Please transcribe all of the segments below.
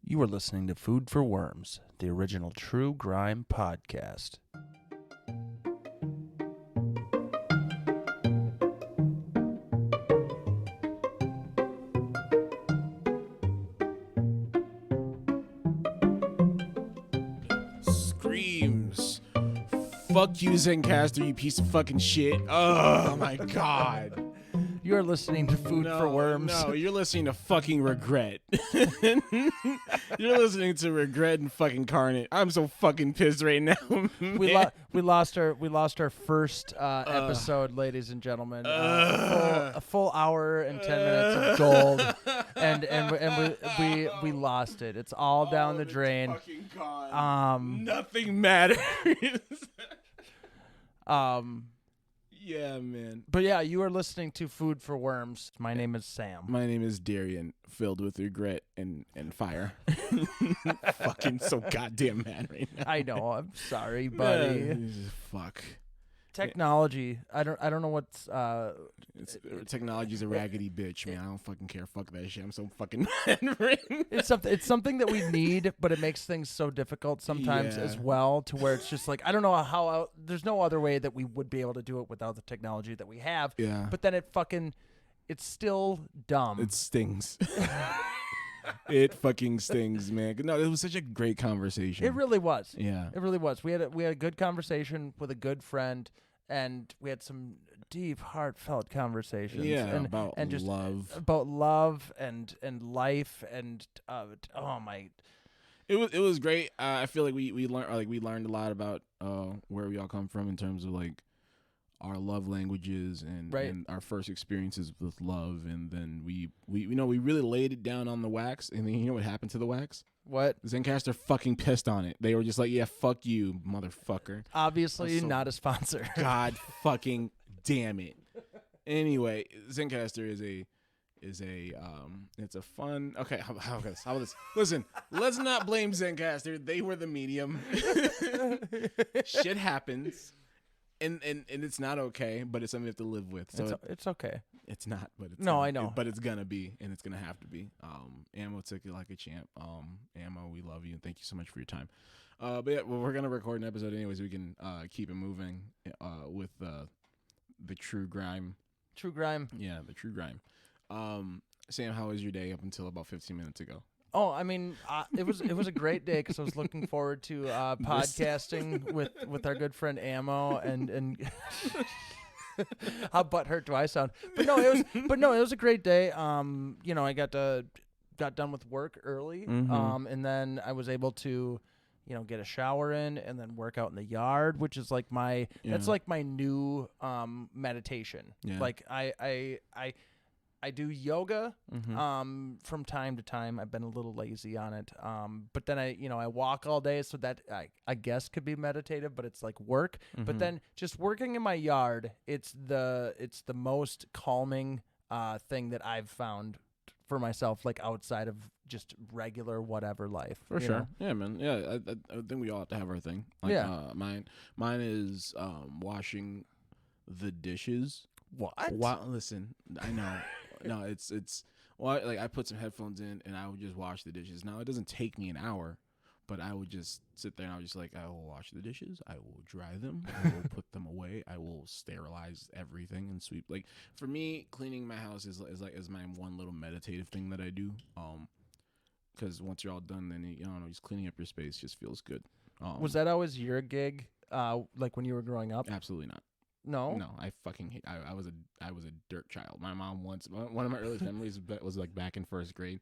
You are listening to Food for Worms, the original true crime podcast. Screams. Fuck you, Zencaster, you piece of fucking shit. Oh my god. You are listening to Food for Worms. No, you're listening to fucking regret. You're listening to regret and fucking carnage. I'm so fucking pissed right now. We lost our first episode, ladies and gentlemen. A full hour and 10 minutes of gold, and we lost it. It's all down the drain. Fucking gone. Nothing matters. Yeah, man. But yeah, you are listening to Food for Worms. My name is Sam. My name is Darien, filled with regret and fire. Fucking so goddamn mad right now. I know. I'm sorry, buddy. Fuck. Technology. I don't know what's. Technology's a raggedy bitch, man. I don't fucking care. Fuck that shit. I'm so fucking mad right now. It's something that we need, but it makes things so difficult sometimes as well, to where it's just like, I don't know how. There's no other way that we would be able to do it without the technology that we have. Yeah. But then it's still dumb. It stings. It fucking stings, man. No, it was such a great conversation. It really was. Yeah. It really was. We had a good conversation with a good friend, and we had some deep, heartfelt conversations. Yeah, and just love. About love and life and oh my. It was great. I feel like we learned a lot about where we all come from in terms of like our love languages and our first experiences with love, and then we really laid it down on the wax, and then you know what happened to the wax? What? Zencaster fucking pissed on it. They were just like, yeah, fuck you, motherfucker. Obviously not a sponsor. God fucking damn it. Anyway, Zencaster is a it's a fun. Okay, how about this? Listen, let's not blame Zencaster. They were the medium. Shit happens. And it's not okay, but it's something we have to live with. So it's okay. It's not, but it's I know. But it's gonna be, and it's gonna have to be. Ammo took it like a champ. Ammo, we love you, and thank you so much for your time. But yeah, well, we're gonna record an episode anyways. We can keep it moving with the true grime. True grime. Yeah, the true grime. Sam, how was your day up until about 15 minutes ago? Oh, I mean, it was a great day because I was looking forward to podcasting with our good friend Ammo and how butthurt do I sound? But no, it was a great day. I got done with work early, and then I was able to, get a shower in and then work out in the yard, which is like that's like my new meditation. Yeah. Like I do yoga from time to time. I've been a little lazy on it. But then I walk all day, so that I guess could be meditative, but it's like work. But then just working in my yard, it's the most calming thing that I've found for myself, like outside of just regular whatever life. For sure. Know? Yeah, man. Yeah, I think we all have to have our thing. Like, yeah. Mine is washing the dishes. What? Listen, I know. No, it's well, like I put some headphones in and I would just wash the dishes. Now it doesn't take me an hour, but I would just sit there and I was just like, I will wash the dishes, I will dry them, I will put them away, I will sterilize everything and sweep. Like for me, cleaning my house is my one little meditative thing that I do. Because once you're all done, then just cleaning up your space just feels good. Was that always your gig? Like when you were growing up? Absolutely not. No, I fucking hate. I was a dirt child. My mom one of my earliest memories was like back in first grade.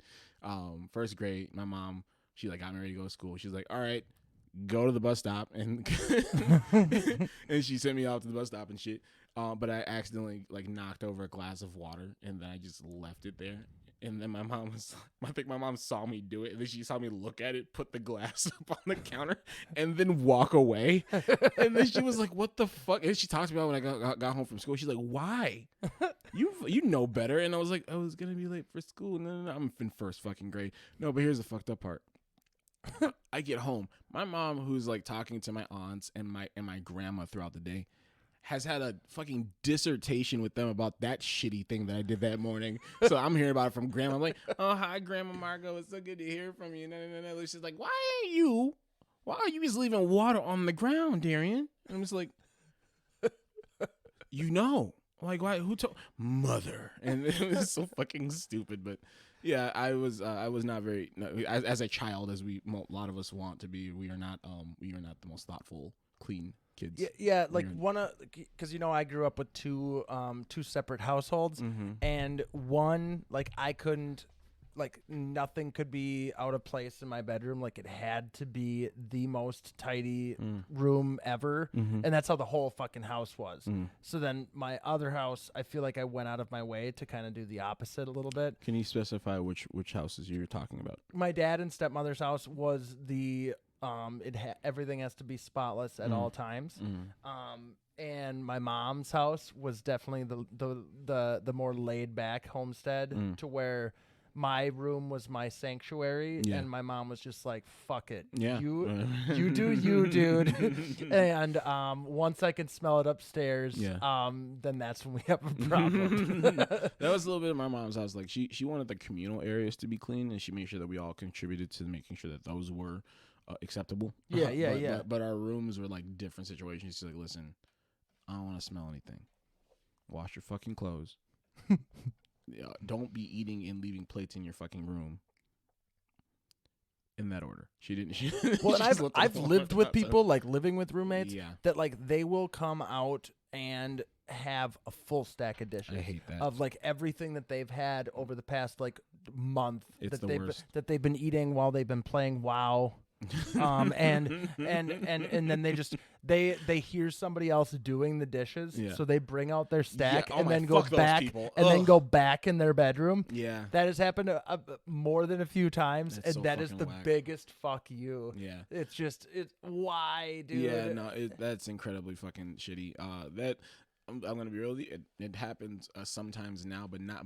First grade, my mom, she like got me ready to go to school. She's like, all right, go to the bus stop, and and she sent me out to the bus stop and shit. But I accidentally like knocked over a glass of water, and then I just left it there. And then I think my mom saw me do it, and then she saw me look at it, put the glass up on the counter, and then walk away. And then she was like, "What the fuck?" And she talked to me about when I got home from school. She's like, "Why? You know better." And I was like, "I was gonna be late for school." No, I'm in first fucking grade. No, but here's the fucked up part. I get home. My mom, who's like talking to my aunts and my grandma throughout the day, has had a fucking dissertation with them about that shitty thing that I did that morning. So I'm hearing about it from Grandma. I'm like, oh, hi, Grandma Margot. It's so good to hear from you. No. She's like, why are you just leaving water on the ground, Darien? And I'm just like, like, why? Who told? Mother. And it was so fucking stupid. But yeah, I was not very, as a child, as a lot of us want to be, we are not the most thoughtful, clean kids. Yeah, like because I grew up with two separate households, and one, like, I couldn't, like, nothing could be out of place in my bedroom. Like, it had to be the most tidy room ever, and that's how the whole fucking house was. So then my other house, I feel like I went out of my way to kind of do the opposite a little bit. Can you specify which houses you're talking about? My dad and stepmother's house was the everything has to be spotless at all times. And my mom's house was definitely the more laid back homestead, to where my room was my sanctuary, and my mom was just like, fuck it. Yeah. You do you, dude. And once I can smell it upstairs, then that's when we have a problem. That was a little bit of my mom's house. Like, she wanted the communal areas to be clean, and she made sure that we all contributed to making sure that those were acceptable. But our rooms were like different situations. She's like, listen, I don't want to smell anything. Wash your fucking clothes. Don't be eating and leaving plates in your fucking room. In that order. She didn't. Well, and I've lived with people, like, living with roommates, that, like, they will come out and have a full stack of dishes. I hate that. Of, like, everything that they've had over the past, like, month that they've been eating while they've been playing WoW. And then they hear somebody else doing the dishes, so they bring out their stack and then go back go back in their bedroom. Yeah, that has happened more than a few times, and so that is the whack. biggest fuck you. Yeah, it's why, dude. Yeah, no, that's incredibly fucking shitty. That. I'm gonna be real. It happens sometimes now, but not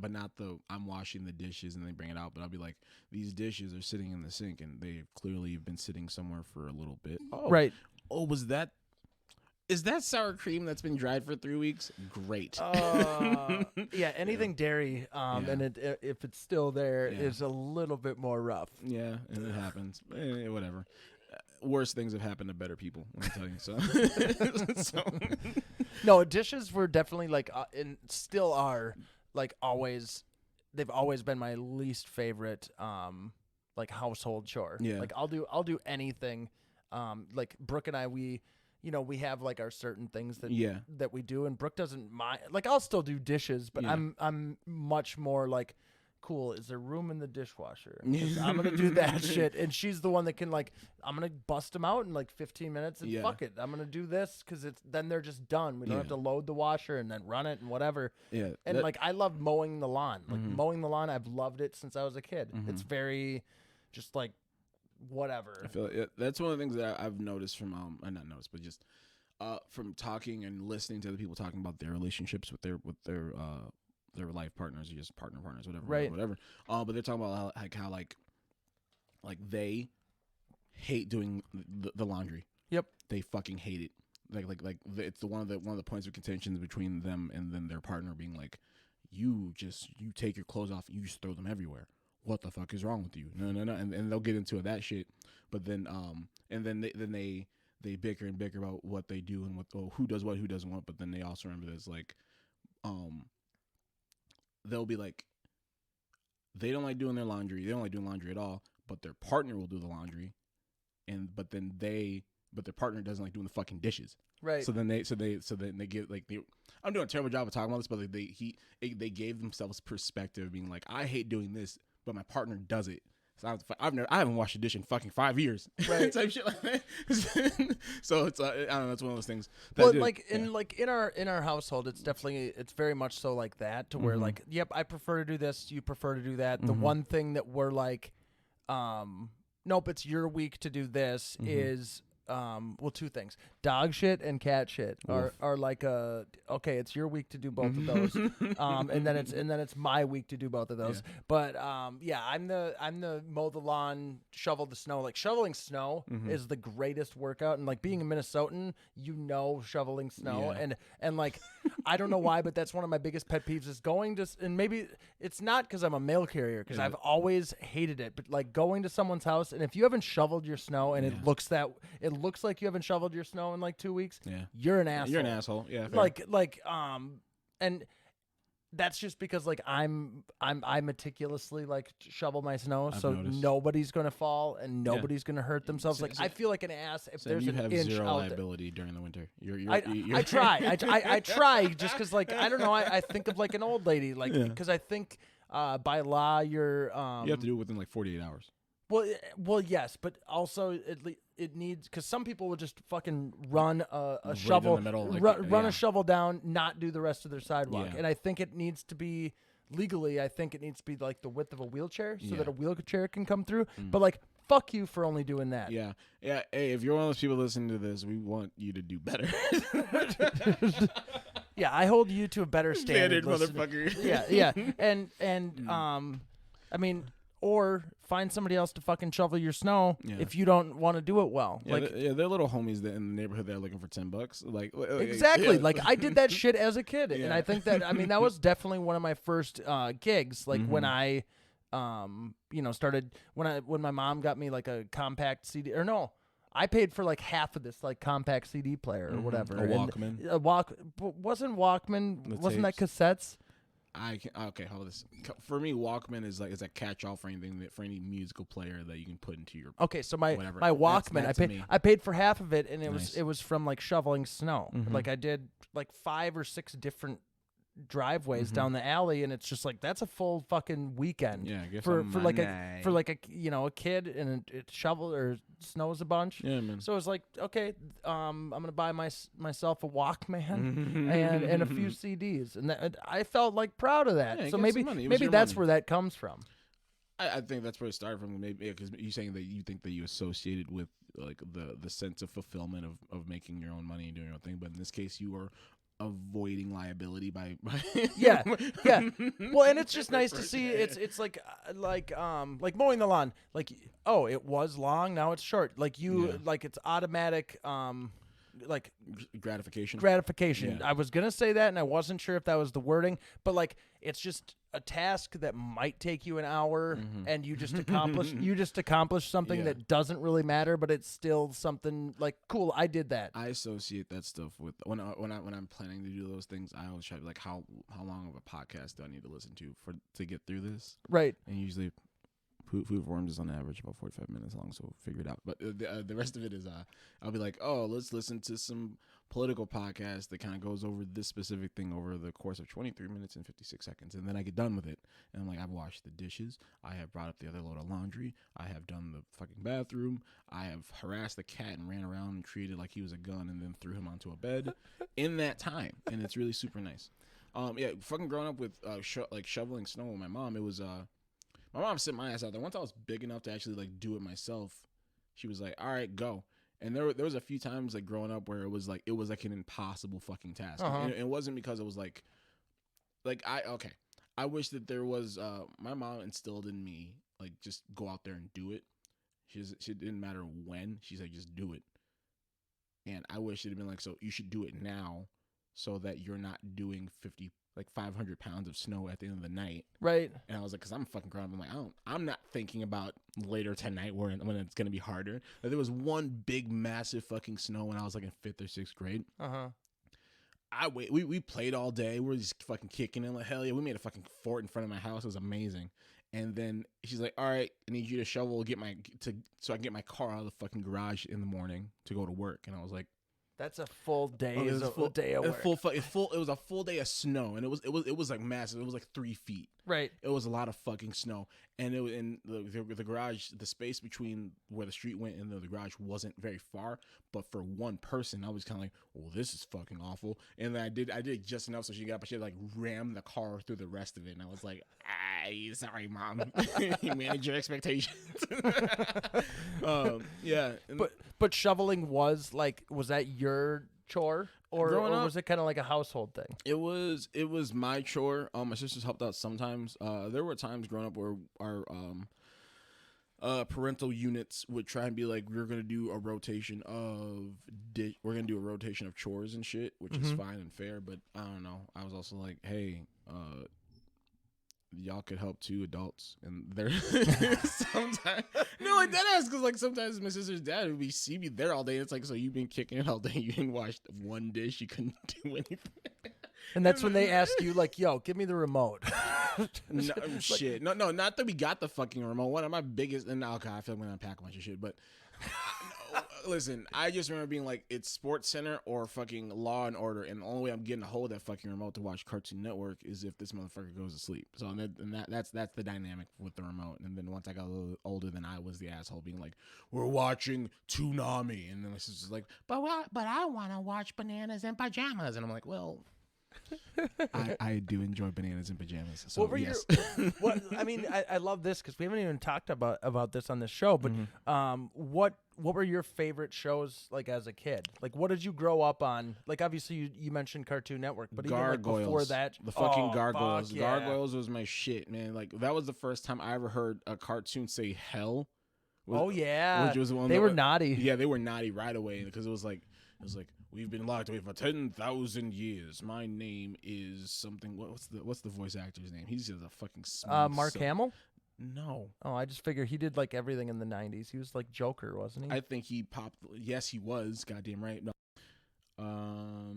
I'm washing the dishes and they bring it out. But I'll be like, these dishes are sitting in the sink and they've clearly been sitting somewhere for a little bit. Oh, right. Oh, is that sour cream that's been dried for 3 weeks? Great. Yeah, anything dairy, and if it's still there, is a little bit more rough. Yeah, and it happens. Whatever. Worse things have happened to better people, let me tell you. So. No, dishes were definitely, like, and still are, like, always. They've always been my least favorite, like, household chore. Yeah. Like, I'll do anything. Like, Brooke and I, we have, like, our certain things that we do, and Brooke doesn't mind. Like, I'll still do dishes, but I'm much more like, cool, is there room in the dishwasher? I'm gonna do that shit, and she's the one that can, like, I'm gonna bust them out in like 15 minutes, and fuck it, I'm gonna do this because then they're just done. We don't have to load the washer and then run it and whatever. Yeah, and like, I love mowing the lawn. Like, mowing the lawn, I've loved it since I was a kid. It's very, just like, whatever. I feel like that's one of the things that I've noticed from not noticed, but just from talking and listening to other people talking about their relationships with their life partners, or just partners, whatever. But they're talking about how they hate doing the laundry. Yep, they fucking hate it. Like it's one of the points of contention between them and then their partner being like, you take your clothes off, you just throw them everywhere. What the fuck is wrong with you? No, and they'll get into that shit. But then they bicker and bicker about what they do and who does what, who doesn't what. But then they also remember this, like, they'll be like, they don't like doing their laundry. They don't like doing laundry at all, but their partner will do the laundry, but their partner doesn't like doing the fucking dishes. Right. So then they get, like, I'm doing a terrible job of talking about this, but they gave themselves perspective, being like, I hate doing this, but my partner does it. So I haven't washed a dish in fucking 5 years. Right. Type shit like that. So it's I don't know, it's one of those things. In our household, it's very much so like that, to where, like, yep, I prefer to do this, you prefer to do that. The one thing that we're like, nope, it's your week to do this, is well, two things: dog shit and cat shit are like okay, it's your week to do both of those, and then it's my week to do both of those. Yeah. But yeah, I'm the mow the lawn, shovel the snow. Like shoveling snow is the greatest workout, and like being a Minnesotan, shoveling snow, and like I don't know why, but that's one of my biggest pet peeves is going to, and maybe it's not because I'm a mail carrier, because I've always hated it, but like going to someone's house, and if you haven't shoveled your snow and it looks like you haven't shoveled your snow in like 2 weeks, you're an asshole. You're an asshole. Yeah. Fair. And that's just because like I meticulously like shovel my snow, so nobody's gonna fall and nobody's gonna hurt themselves. Like I feel like an ass if there's an inch zero out liability during the winter. I try. I try just because like I don't know. I think of like an old lady, like because I think by law you're you have to do it within like 48 hours. Well, yes, but also it needs, because some people will just fucking run a shovel, in the middle, like, run a shovel down, not do the rest of their sidewalk. And I think it needs to be legally. I think it needs to be like the width of a wheelchair, so that a wheelchair can come through. But like, fuck you for only doing that. Yeah. Hey, if you're one of those people listening to this, we want you to do better. Yeah, I hold you to a better standard, motherfucker. Yeah, and I mean. Or find somebody else to fucking shovel your snow if you don't want to do it well. Yeah, they're little homies that in the neighborhood that are looking for $10. Exactly. Like I did that shit as a kid, and I think that that was definitely one of my first gigs. Like when I, started when my mom got me like a compact CD, or no. I paid for like half of this like compact CD player or whatever. A Walkman. Wasn't Walkman? Wasn't that cassettes? Okay, hold this. For me, Walkman is a catch-all for anything for any musical player that you can put into your so my whatever. my Walkman, I paid for half of it, and it was from like shoveling snow. Like I did like 5 or 6 different driveways down the alley, and it's just like that's a full fucking weekend. Yeah, for like a kid, and it shovel or snows a bunch. Yeah, man. So it was like, okay, I'm gonna buy myself a Walkman and a few CDs, and I felt like proud of that. Yeah, so maybe that's where that comes from. I think that's where it started from. Maybe because you're saying that you think that you associated with like the sense of fulfillment of making your own money and doing your own thing, but in this case, you are avoiding liability by yeah. Well, and it's just nice to see. It's like mowing the lawn. Like, oh, it was long, now it's short. Like like it's automatic. Like gratification. Yeah. I was gonna say that, and I wasn't sure if that was the wording, but like it's just a task that might take you an hour, and you just accomplish something that doesn't really matter, but it's still something like cool. I did that. I associate that stuff with when I'm planning to do those things. I always try to like how long of a podcast do I need to listen to get through this? Right. And usually. Food Forums is on average about 45 minutes long, so we'll figure it out. But the rest of it is, I'll be like, oh, let's listen to some political podcast that kind of goes over this specific thing over the course of 23 minutes and 56 seconds. And then I get done with it. And I'm like, I've washed the dishes. I have brought up the other load of laundry. I have done the fucking bathroom. I have harassed the cat and ran around and treated like he was a gun and then threw him onto a bed in that time. And it's really super nice. Fucking growing up with shoveling snow with my mom, it was... My mom sent my ass out there. Once I was big enough to actually like do it myself, she was like, "All right, go." And there was a few times like growing up where it was like an impossible fucking task. And it wasn't because it was like I wish that there was my mom instilled in me like just go out there and do it. She didn't matter when. She's like just do it. And I wish it had been like, so you should do it now so that you're not doing 500 pounds of snow at the end of the night. Right. And I was like, because I'm fucking grown up. I'm like, I'm not thinking about later tonight when it's going to be harder. Like, there was one big, massive fucking snow when I was like in 5th or 6th grade. We played all day. We were just fucking kicking it. Like, hell yeah. We made a fucking fort in front of my house. It was amazing. And then she's like, all right, I need you to shovel, so I can get my car out of the fucking garage in the morning to go to work. And I was like, that's a full day. Day of work. It was a full day of snow, and it was like massive. It was like 3 feet. Right. It was a lot of fucking snow, and it was in the garage. The space between where the street went and the garage wasn't very far, but for one person, I was kind of like, "Well, this is fucking awful." And then I did just enough so she got up, but she had, like ram the car through the rest of it, and I was like, "Sorry, mom, you manage your expectations." Yeah, but shoveling was that your chore, or was it kind of like a household thing? It was my chore. My sisters helped out sometimes. There were times growing up where our parental units would try and be like, we're gonna do a rotation of chores and shit, which is fine and fair. But I don't know. I was also like, hey, y'all could help too, adults. And there sometimes like that ass, because like sometimes my sister's dad would be see me there all day. It's like, so you've been kicking it all day, you didn't wash one dish, you couldn't do anything. And that's when they ask you, like, yo, give me the remote. No, shit. No, not that we got the fucking remote. One of my biggest, and okay, I feel like I'm gonna unpack a bunch of shit, but listen, I just remember being like, it's Sports Center or fucking Law and Order, and the only way I'm getting a hold of that fucking remote to watch Cartoon Network is if this motherfucker goes to sleep. So that's the dynamic with the remote. And then once I got a little older, then I was the asshole being like, we're watching Toonami, and then my sister's like, but I want to watch Bananas in Pajamas, and I'm like, well. I do enjoy Bananas in Pajamas. So what were yes. I mean, I love this because we haven't even talked about this on this show. But what were your favorite shows like as a kid? Like, what did you grow up on? Like, obviously you mentioned Cartoon Network, but even like before that, the fucking Gargoyles. Yeah. Gargoyles was my shit, man. Like that was the first time I ever heard a cartoon say hell. Oh yeah, which was they were naughty. Yeah, they were naughty right away because it was like. We've been locked away for 10,000 years. My name is something. What's the voice actor's name? He's just a fucking smooth Mark Hamill? No. Oh, I just figure he did like everything in the 90s. He was like Joker, wasn't he? I think he popped. Yes, he was. Goddamn right. No.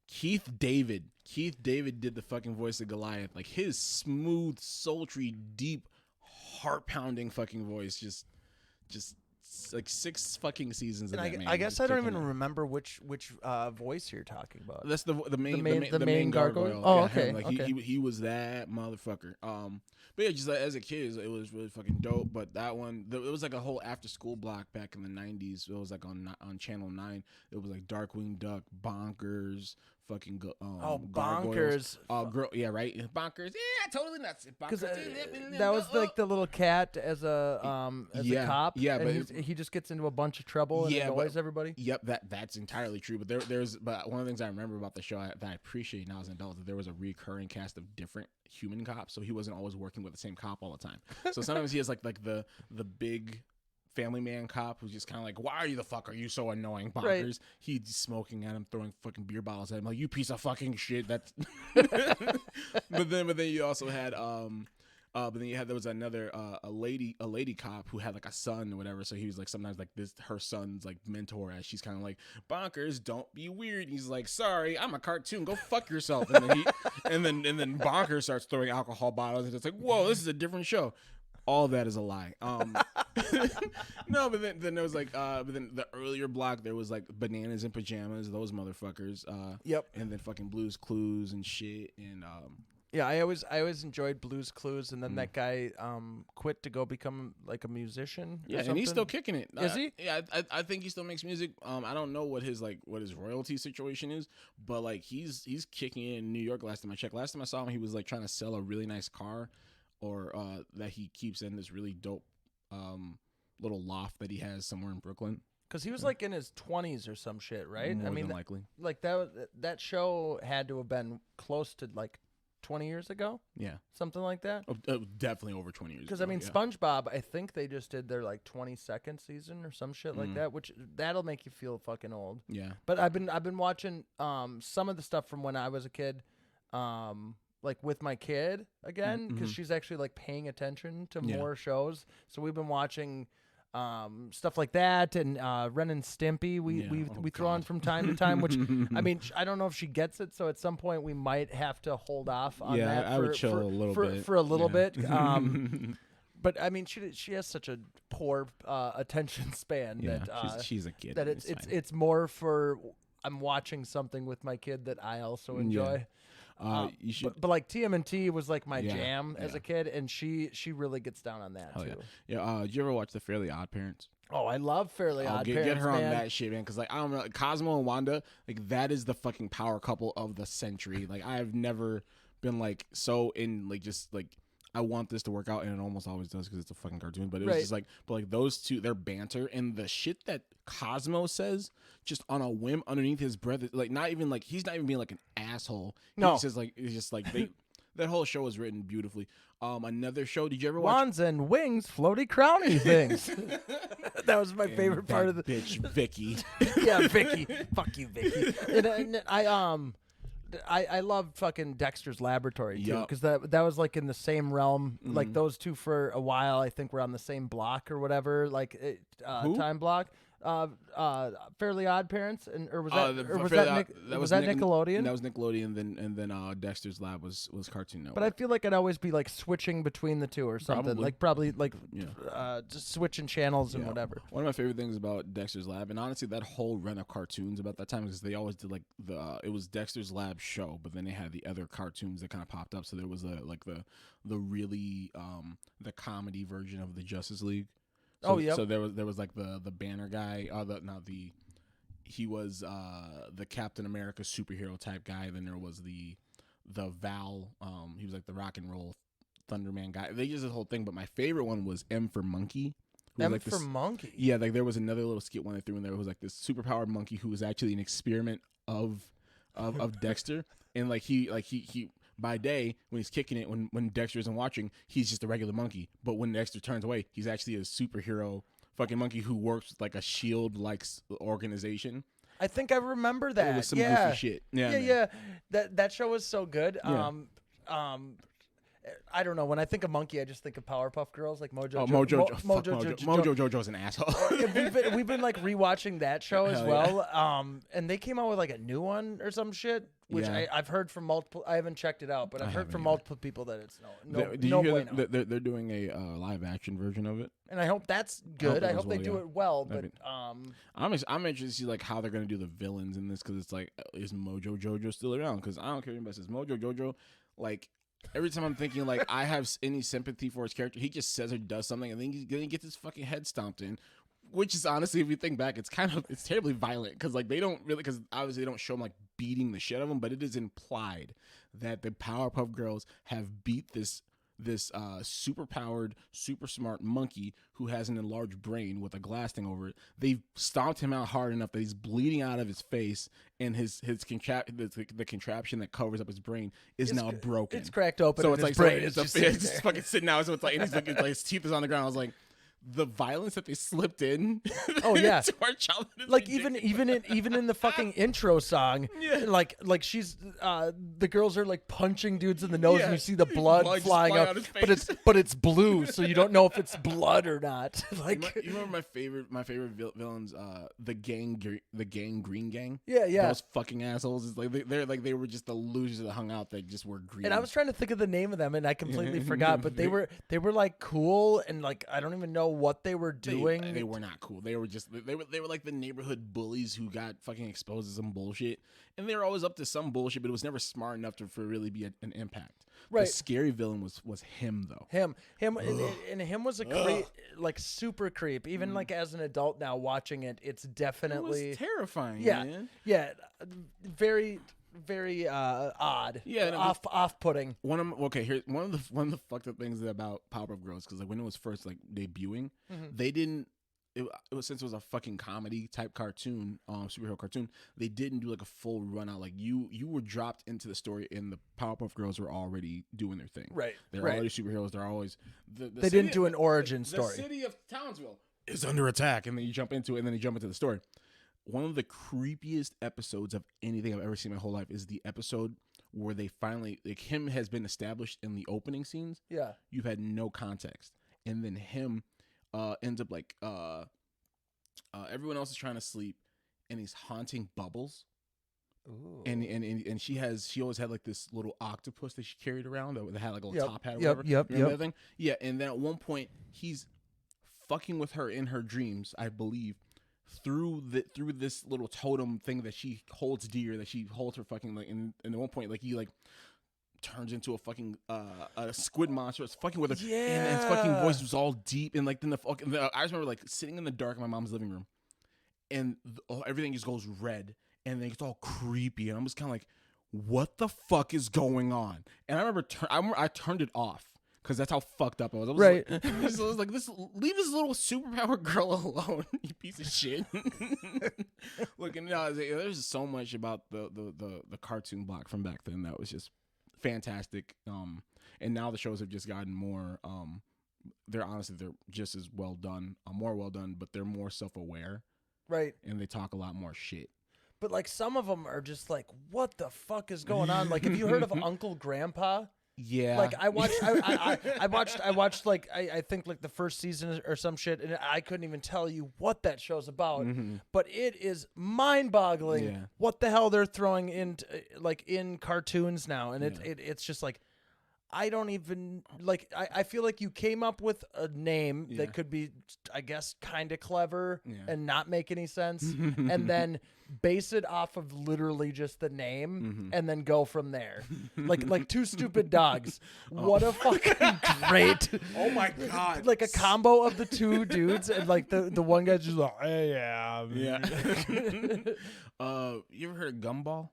Keith David. Keith David did the fucking voice of Goliath. Like his smooth, sultry, deep, heart-pounding fucking voice. Just. Like 6 fucking seasons of that man. I guess I don't even remember which voice you're talking about. That's the main gargoyle. Oh, yeah, okay. Like okay. he was that motherfucker. But yeah, just like, as a kid, it was really fucking dope. But that one, it was like a whole after school block back in the 90s. It was like on Channel 9. It was like Darkwing Duck, Bonkers, fucking Bonkers. Girl, yeah, right. Bonkers, yeah, totally nuts. Because that was like the little cat as a cop. Yeah, and but he just gets into a bunch of trouble and annoys everybody. Yep, that's entirely true. But but one of the things I remember about the show that I appreciate now as an adult, that there was a recurring cast of different human cops, so he wasn't always working with the same cop all the time. So sometimes he has like the big family man cop who's just kind of like, why the fuck are you so annoying, Bonkers? Right. He's smoking at him, throwing fucking beer bottles at him, like, you piece of fucking shit. That's but then you also had there was another a lady cop who had like a son or whatever, so he was like sometimes like her son's like mentor, as she's kind of like, Bonkers, don't be weird. And he's like, sorry, I'm a cartoon, go fuck yourself. And then and then Bonkers starts throwing alcohol bottles, and it's like, whoa, this is a different show. All that is a lie. No, but then there was like, but then the earlier block there was like Bananas in Pajamas, those motherfuckers. Yep. And then fucking Blue's Clues and shit, and yeah, I always enjoyed Blue's Clues, and then that guy quit to go become like a musician. Yeah, and he's still kicking it. Is he? Yeah, I think he still makes music. I don't know what his royalty situation is, but like he's kicking it in New York. Last time I checked, last time I saw him, he was like trying to sell a really nice car, or that he keeps in this really dope little loft that he has somewhere in Brooklyn. Because he was like in his 20s or some shit, right? More I mean, than likely. Like that show had to have been close to like 20 years ago. Yeah, something like that. Definitely over 20 years. Because I mean, SpongeBob, I think they just did their like 22nd season or some shit like that, which that'll make you feel fucking old. Yeah. But I've been watching some of the stuff from when I was a kid. Like with my kid again, because she's actually like paying attention to more shows. So we've been watching stuff like that, and Ren and Stimpy we throw on from time to time, which I mean, I don't know if she gets it, so at some point we might have to hold off on that. I would chill a little bit for a little bit. But I mean, she has such a poor attention span that she's a kid. That it's more for I'm watching something with my kid that I also enjoy. You should. But like TMNT was like my Yeah, jam as yeah. a kid, and she really gets down on that Hell too. yeah. Did you ever watch the Fairly Odd Parents? Oh, I love Fairly Odd Parents, get her on man. that shit, man. Because like I don't know, Cosmo and Wanda, like that is the fucking power couple of the century. Like I've never been like so in like just like I want this to work out, and it almost always does because it's a fucking cartoon. But it was just like, but like those two, their banter and the shit that Cosmo says just on a whim underneath his breath, like not even like he's not even being like an asshole. No, he's just like it's just like they. That whole show was written beautifully. Another show. Did you ever watch? Wands and wings, floaty crowny things. That was my favorite part of the bitch, Vicky. Yeah, Vicky. Fuck you, Vicky. And I love fucking Dexter's Laboratory too, because that was like in the same realm. Mm-hmm. Like those two for a while, I think were on the same block or whatever. Like time block. Fairly Odd Parents, or was that Nickelodeon? That was Nickelodeon. Then Dexter's Lab was Cartoon Network. But I feel like I'd always be like switching between the two or something. Probably just switching channels and whatever. One of my favorite things about Dexter's Lab, and honestly, that whole run of cartoons about that time, because they always did like it was Dexter's Lab show, but then they had the other cartoons that kind of popped up. So there was the really the comedy version of the Justice League. So, So there was like the Banner guy. He was the Captain America superhero type guy. Then there was the Val. He was like the rock and roll Thunderman guy. They used this whole thing, but my favorite one was M for Monkey. Monkey. Yeah, like there was another little skit one they threw in there. It was like this superpowered monkey who was actually an experiment of Dexter, and like he. By day, when he's kicking it, when Dexter isn't watching, he's just a regular monkey. But when Dexter turns away, he's actually a superhero fucking monkey who works with like a S.H.I.E.L.D. organization. I think I remember that. It was some goofy shit. Yeah. That show was so good. Yeah. I don't know. When I think of monkey, I just think of Powerpuff Girls, like Mojo. Mojo Jojo's an asshole. We've been like rewatching that show as well. Yeah. And they came out with like a new one or some shit, which I've heard from multiple. I haven't checked it out, but I've heard from multiple people that it's Did you hear that they're doing a live action version of it? And I hope that's good. I hope they do it well. But I'm interested to see like how they're gonna do the villains in this, because it's like, is Mojo Jojo still around? Because I don't care if it says Mojo Jojo, like. Every time I'm thinking like I have any sympathy for his character, he just says or does something, and then he's gonna get his fucking head stomped in. Which is honestly, if you think back, it's terribly violent, because like they don't really, because obviously they don't show him like beating the shit out of him, but it is implied that the Powerpuff Girls have beat this super powered, super smart monkey who has an enlarged brain with a glass thing over it. They've stomped him out hard enough that he's bleeding out of his face, and the contraption that covers up his brain is now broken. It's cracked open. So it's like brain it's just fucking sitting out. So it's like, and he's looking like his teeth is on the ground. I was like, the violence that they slipped in. Oh yeah, to our childhood. Like even in the fucking intro song, like she's the girls are like punching dudes in the nose, and you see the blood flying out, but it's blue, so you don't know if it's blood or not. Like you remember my favorite villains, the gang Green Gang. Yeah. Those fucking assholes. It's like they were just the losers that hung out that just were green. And I was trying to think of the name of them, and I completely forgot. But they were like cool, and like I don't even know what they were doing. They were not cool. They were just they were like the neighborhood bullies who got fucking exposed to some bullshit, and they were always up to some bullshit, but it was never smart enough to really be an impact. Right. The scary villain was him though. Him and him was a creep, like super creep. Even like as an adult now watching it, it's definitely it was terrifying. Yeah, man. Yeah, very odd. Yeah, off-putting. Here's one of the fucked up things about Powerpuff Girls, because like when it was first like debuting, they didn't. It was, since it was a fucking comedy type cartoon, superhero cartoon, they didn't do like a full run out. Like you were dropped into the story, and the Powerpuff Girls were already doing their thing. Right. They're already superheroes. They're always they didn't do an origin story. The city of Townsville is under attack, and then you jump into it, and then you jump into the story. One of the creepiest episodes of anything I've ever seen in my whole life is the episode where they finally, like, him has been established in the opening scenes. Yeah. You've had no context. And then him ends up like, everyone else is trying to sleep, and he's haunting Bubbles. Ooh. And she always had like this little octopus that she carried around that had like a little top hat or whatever. Yep. That thing? Yeah. And then at one point he's fucking with her in her dreams, I believe, through this little totem thing that she holds dear, that she holds her fucking like, and at one point like he like turns into a fucking a squid monster. It's fucking with her, Yeah. and its fucking voice was all deep, and like then I just remember like sitting in the dark in my mom's living room, and everything just goes red, and then it's all creepy, and I'm just kind of like, what the fuck is going on? And I remember I turned it off. Because that's how fucked up I was. I was Right. Like, I was like, leave this little superpower girl alone, you piece of shit. Look, and there's so much about the cartoon block from back then that was just fantastic. And now the shows have just gotten more. They're just as well done, more well done, but they're more self-aware. Right. And they talk a lot more shit. But like some of them are just like, what the fuck is going on? Like, have you heard of Uncle Grandpa? Yeah. Like I watched like I think like the first season or some shit, and I couldn't even tell you what that show's about. Mm-hmm. But it is mind-boggling. Yeah. What the hell they're throwing into like in cartoons now, and it's just like I don't even like. I feel like you came up with a name that could be, I guess, kind of clever and not make any sense, and then base it off of literally just the name and then go from there. Like Two Stupid Dogs. What a fucking great. Oh my God. Like a combo of the two dudes, and like the one guy's just like, hey, yeah. You ever heard of Gumball?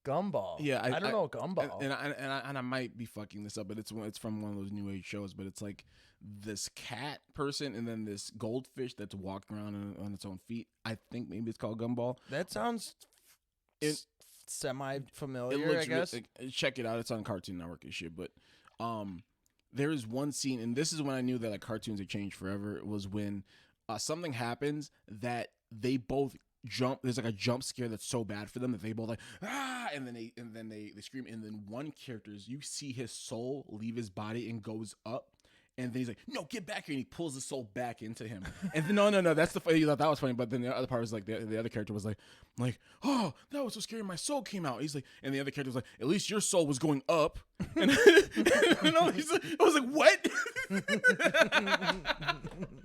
Gumball. Yeah, I don't know Gumball. And I might be fucking this up, but it's from one of those new age shows. But it's like this cat person and then this goldfish that's walking around on its own feet. I think maybe it's called Gumball. That sounds semi-familiar, It looks I guess. check it out. It's on Cartoon Network and shit. But there is one scene, and this is when I knew that like cartoons had changed forever. It was when something happens that they both jump. There's like a jump scare that's so bad for them that they both like and then they scream, and then one character's, you see his soul leave his body and goes up, and then he's like, no, get back here, and he pulls the soul back into him. And then no, that's the funny. You thought that was funny, but then the other part was like the other character was like oh, that was so scary, my soul came out. He's like, and the other character was like, at least your soul was going up. And I was like, what?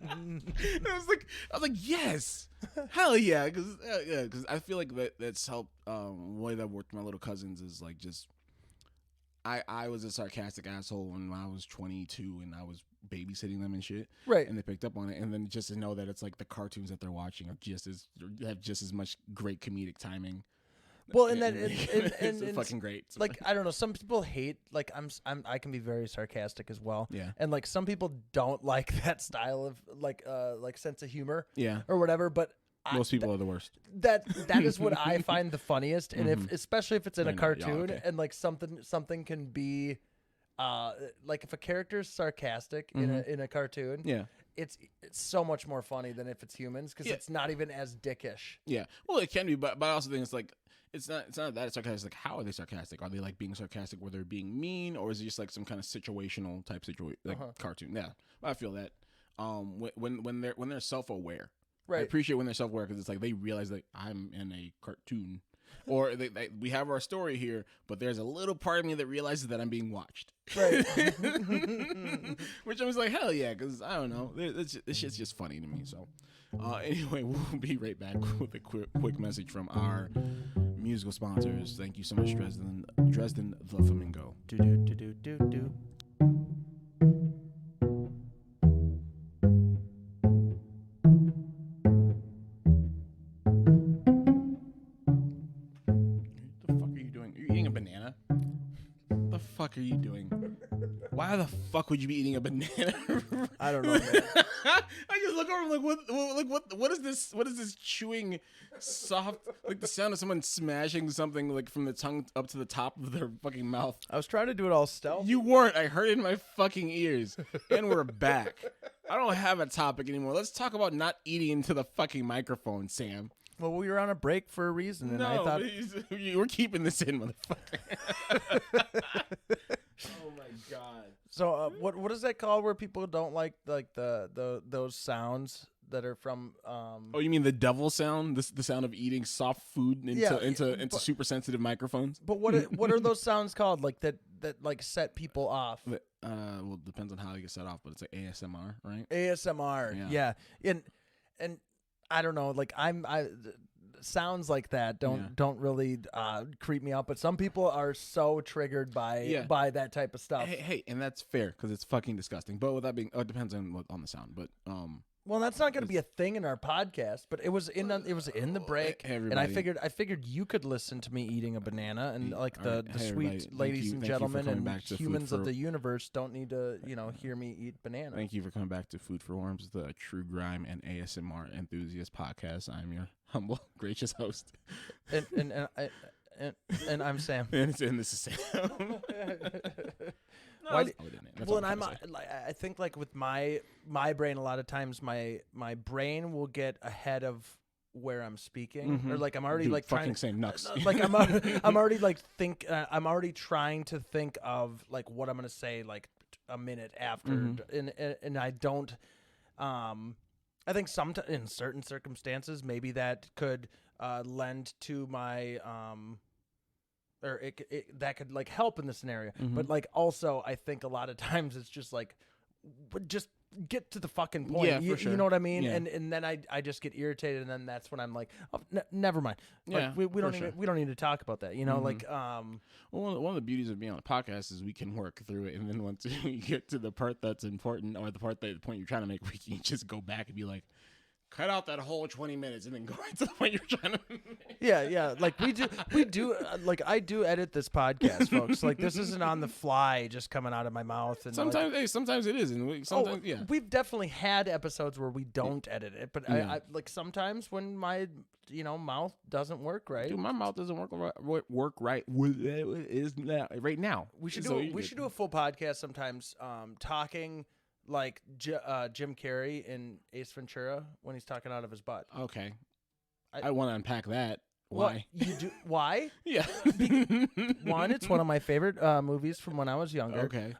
And I was like, yes, hell yeah, because I feel like that's helped. The way that I worked with my little cousins is like just I was a sarcastic asshole when I was 22 and I was babysitting them and shit, right? And they picked up on it, and then just to know that it's like the cartoons that they're watching have just as much great comedic timing. Well, and it's fucking great. So. Like I don't know, some people hate like I can be very sarcastic as well. Yeah. And like some people don't like that style of like sense of humor. Yeah. Or whatever, but most people are the worst. That is what I find the funniest, and especially if it's in a cartoon and like something can be, like if a character is sarcastic in a cartoon, it's so much more funny than if it's humans because it's not even as dickish. Yeah, well, it can be, but I also think it's like it's not that sarcastic. It's like, how are they sarcastic? Are they like being sarcastic where they're being mean, or is it just like some kind of situational type cartoon? Yeah, I feel that when they're self-aware. Right. I appreciate when they're self-aware because it's like they realize like I'm in a cartoon, or we have our story here, but there's a little part of me that realizes that I'm being watched. Right. Which I was like, hell yeah, because I don't know, this shit's just funny to me. So, anyway, we'll be right back with a quick message from our musical sponsors. Thank you so much, Dresden the Flamingo. Do do do do do do. Are you doing? Why the fuck would you be eating a banana? I don't know, man. I just look over what is this? What is this chewing soft, like the sound of someone smashing something like from the tongue up to the top of their fucking mouth? I was trying to do it all stealth. You weren't. I heard it in my fucking ears. And we're back. I don't have a topic anymore. Let's talk about not eating into the fucking microphone, Sam. Well, we were on a break for a reason, and I thought you were keeping this in, motherfucker. Oh my god! So, what is that called? Where people don't like the those sounds that are from? Oh, you mean the devil sound? The sound of eating soft food into super sensitive microphones. But what are those sounds called? Like that like set people off. Well, it depends on how they get set off, but it's like ASMR, right? ASMR, yeah. And I don't know, like sounds like that don't really creep me out. But some people are so triggered by that type of stuff. Hey, and that's fair because it's fucking disgusting. But with that being, it depends on the sound. But well, that's not going to be a thing in our podcast. But it was in the break, and I figured you could listen to me eating a banana, and like the sweet ladies and gentlemen and humans of the universe don't need to hear me eat banana. Thank you for coming back to Food for Worms, the true grime and ASMR enthusiast podcast. I'm your humble, gracious host, and I'm Sam. and this is Sam. I think like with my brain, a lot of times my brain will get ahead of where I'm speaking, or like I'm already like fucking saying nuts. Like I'm already like I'm already trying to think of like what I'm gonna say like a minute after, and I don't. I think in certain circumstances, maybe that could lend to my or that could like help in the scenario. But like also, I think a lot of times it's just like, just get to the fucking point. Yeah, for sure. You know what I mean? Yeah. And then I just get irritated, and then that's when I'm like, oh, never mind. Yeah, like, we don't need to talk about that. You know, like well, one of the beauties of being on a podcast is we can work through it, and then once you get to the part that's important or the point you're trying to make, we can just go back and be like, cut out that whole 20 minutes and then go right to the point you're trying to make. Yeah. Like we do. Like I do edit this podcast, folks. Like this isn't on the fly, just coming out of my mouth. And sometimes, sometimes it is, and sometimes, we've definitely had episodes where we don't edit it, but I like sometimes when my mouth doesn't work right. Dude, my mouth doesn't work right. Is right now. We should do a full podcast sometimes, talking. Like Jim Carrey in Ace Ventura when he's talking out of his butt. Okay, I want to unpack that. Why? You do? Why? Yeah. One, it's one of my favorite movies from when I was younger. Okay.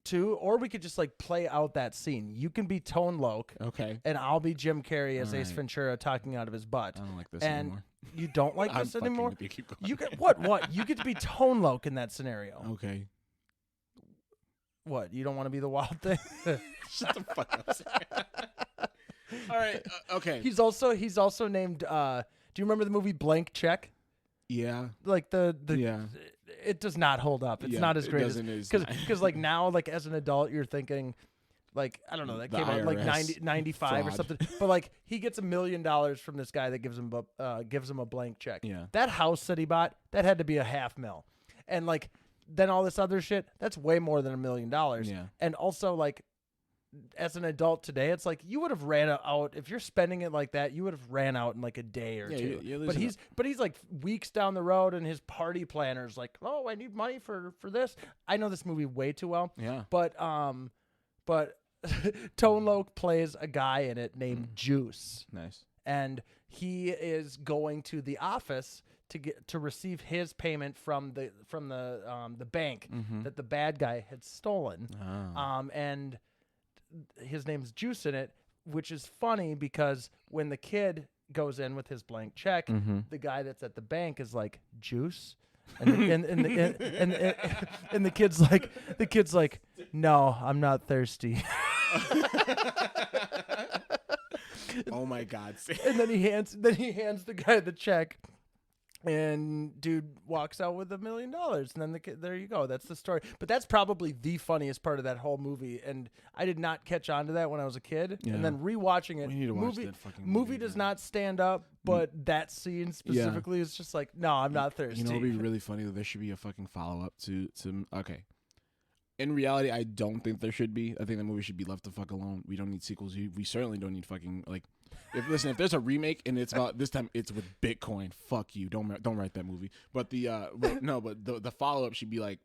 Two, or we could just like play out that scene. You can be Tone Loc. Okay. And I'll be Jim Carrey as Ace Ventura talking out of his butt. I don't like this anymore. You don't like this anymore? Keep going. You get what? You get to be Tone Loc in that scenario. Okay. What? You don't want to be the wild thing? Shut the fuck up. All right. Okay. He's also named. Do you remember the movie Blank Check? Yeah. Like the yeah. It does not hold up. It's not as great as because like now like as an adult you're thinking like I don't know that came out like 95 or something. But like he gets $1 million from this guy that gives him a blank check. Yeah. That house that he bought that had to be $500,000, and like. Then all this other shit, that's way more than $1 million. Yeah. And also, like, as an adult today, it's like you would have ran out if you're spending it like that. You would have ran out in like a day or two. But he's like weeks down the road, and his party planner's like, "Oh, I need money for this." I know this movie way too well. Yeah. But Tone Loc plays a guy in it named Juice. Nice. And he is going to the office to receive his payment from the bank that the bad guy had stolen. And his name's Juice in it, which is funny because when the kid goes in with his blank check, the guy that's at the bank is like, "Juice?" And the kid's like, "No, I'm not thirsty." Oh my God. And then he hands the guy the check. And dude walks out with $1 million, and then there you go. That's the story. But that's probably the funniest part of that whole movie, and I did not catch on to that when I was a kid. Yeah. And then rewatching it, we need to watch that fucking movie does not stand up, but that scene specifically is just like, no, I'm not thirsty. You know, it'd be really funny that there should be a fucking follow up to. Okay. In reality, I don't think there should be. I think the movie should be left the fuck alone. We don't need sequels. We certainly don't need fucking like. If there's a remake and it's about this time it's with Bitcoin, fuck you. Don't write that movie. But the follow up should be like,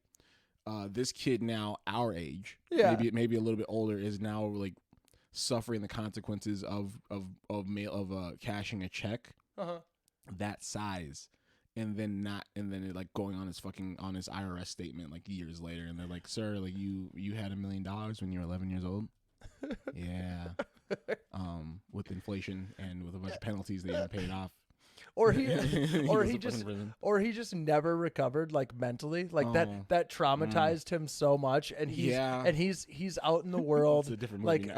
this kid now our age, maybe a little bit older, is now like suffering the consequences of cashing a check that size. And then it like going on his IRS statement like years later, and they're like, "Sir, like you had $1 million when you were 11 years old." Yeah. With inflation and with a bunch of penalties that you haven't paid off. Or he just never recovered like mentally. Like that traumatized him so much, and he's out in the world. It's a different movie now.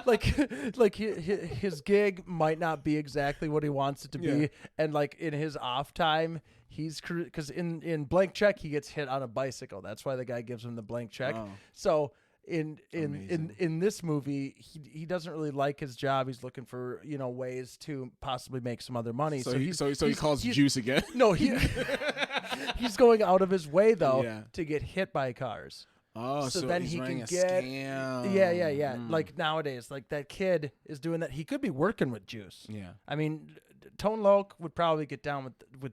like his gig might not be exactly what he wants it to be, and like in his off time, he's because in Blank Check he gets hit on a bicycle. That's why the guy gives him the blank check. Oh. So in this movie, he doesn't really like his job. He's looking for ways to possibly make some other money. So he calls Juice again. No, he's going out of his way though to get hit by cars. Oh, so then he's he running can a get scam. yeah. Like nowadays, like that kid is doing that. He could be working with Juice. Yeah. I mean, Tone Loc would probably get down with.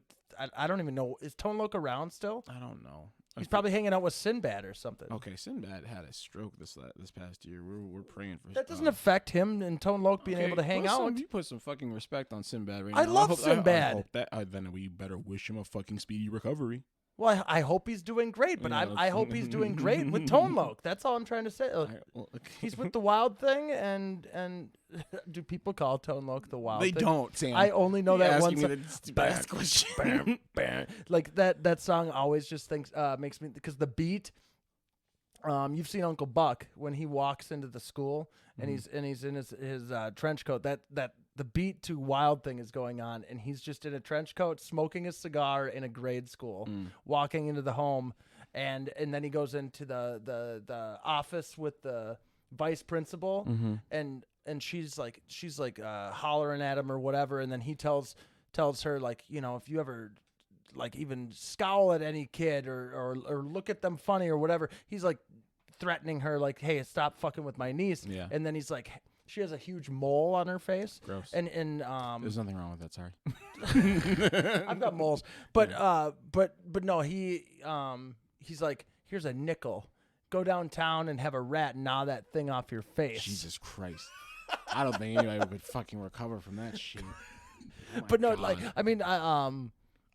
I don't even know. Is Tone Loc around still? I don't know. He's probably hanging out with Sinbad or something. Okay, Sinbad had a stroke this past year. We're praying for. That doesn't affect him and Tone Loc being able to hang out. You put some fucking respect on Sinbad right now. I love Sinbad. I hope that. Then we better wish him a fucking speedy recovery. Well, I hope he's doing great, but I hope he's doing great with Tone Loc. That's all I'm trying to say. He's with the Wild Thing, and do people call Tone Loc the Wild Thing? They don't, Sam. I only know that one song. Best question. Like that song always just makes me, because the beat. You've seen Uncle Buck when he walks into the school and he's in his trench coat. That the beat to Wild Thing is going on, and he's just in a trench coat, smoking a cigar in a grade school, walking into the home, and then he goes into the office with the vice principal, and she's like hollering at him or whatever, and then he tells her, like, if you ever like even scowl at any kid or look at them funny or whatever, he's like threatening her, like, hey, stop fucking with my niece. Yeah. And then he's like, she has a huge mole on her face. Gross. And there's nothing wrong with that, sorry. I've got moles. But but no, he's like, here's a nickel. Go downtown and have a rat gnaw that thing off your face. Jesus Christ. I don't think anybody would fucking recover from that shit. Oh but no, God. like, I mean, I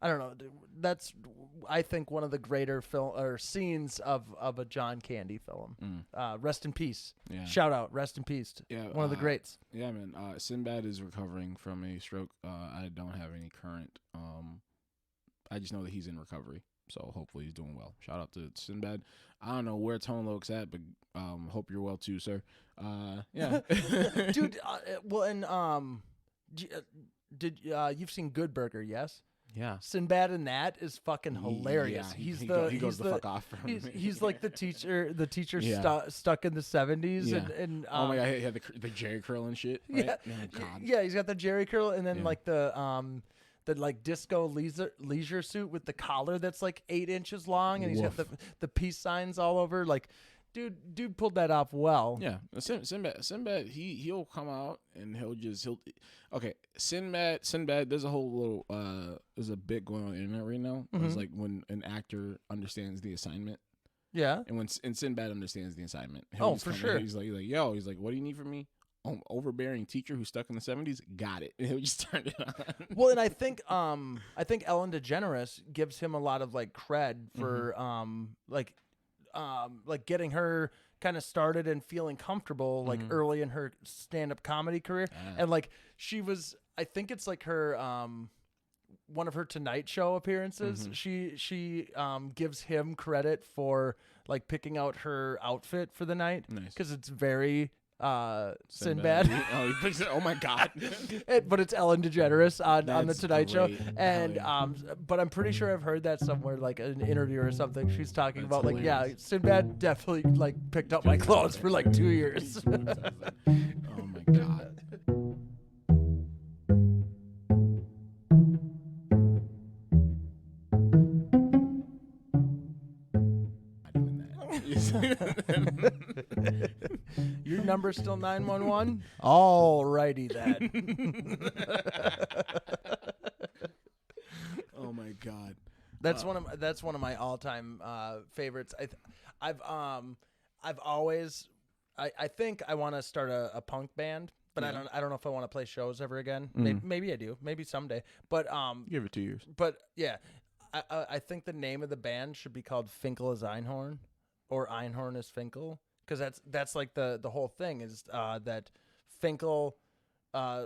don't know. That's, I think, one of the greater scenes of a John Candy film. Rest in peace. Yeah. Shout out. Rest in peace. Yeah. One of the greats. Yeah, man. Sinbad is recovering from a stroke. I don't have any current. I just know that he's in recovery. So hopefully he's doing well. Shout out to Sinbad. I don't know where Tone Loc's at, but hope you're well too, sir. Yeah. Dude, well, and you've seen Good Burger, yes? Yeah, Sinbad in that is fucking hilarious. Yeah, he goes the fuck off from he's like the teacher stuck in the 70s, and oh my God, he had the Jerry curl and shit. Right? Yeah, oh God. Yeah, he's got the Jerry curl, and then like the like disco leisure suit with the collar that's like 8 inches long, and he's got the peace signs all over. Like, dude pulled that off well. Yeah, Sinbad, he'll come out and he'll okay. Sinbad. There's a whole little there's a bit going on the internet right now. It's like when an actor understands the assignment. Yeah. And when Sinbad understands the assignment. For sure. He's like, yo, what do you need from me? Overbearing teacher who's stuck in the 70s. Got it. And he'll just turn it on. Well, and I think Ellen DeGeneres gives him a lot of like cred for like getting her kind of started and feeling comfortable like early in her stand-up comedy career. And like she was, I think it's like her one of her Tonight Show appearances. She gives him credit for like picking out her outfit for the night, because it's very Sinbad. Oh my God. But it's Ellen DeGeneres on the Tonight Show, and yeah. But I'm pretty sure I've heard that somewhere, like an interview or something. She's talking about hilarious. Like, Sinbad definitely like picked up my clothes for like 2 years. Oh my God. Your number's still 911? Alrighty then. Oh my God. That's one of my all-time favorites. I've always I think I want to start a punk band, but I don't know if I want to play shows ever again. Maybe I do. Maybe someday. But give it 2 years. But yeah, I think the name of the band should be called Finkel is Einhorn, or Einhorn is Finkel, because that's like the whole thing is that Finkel,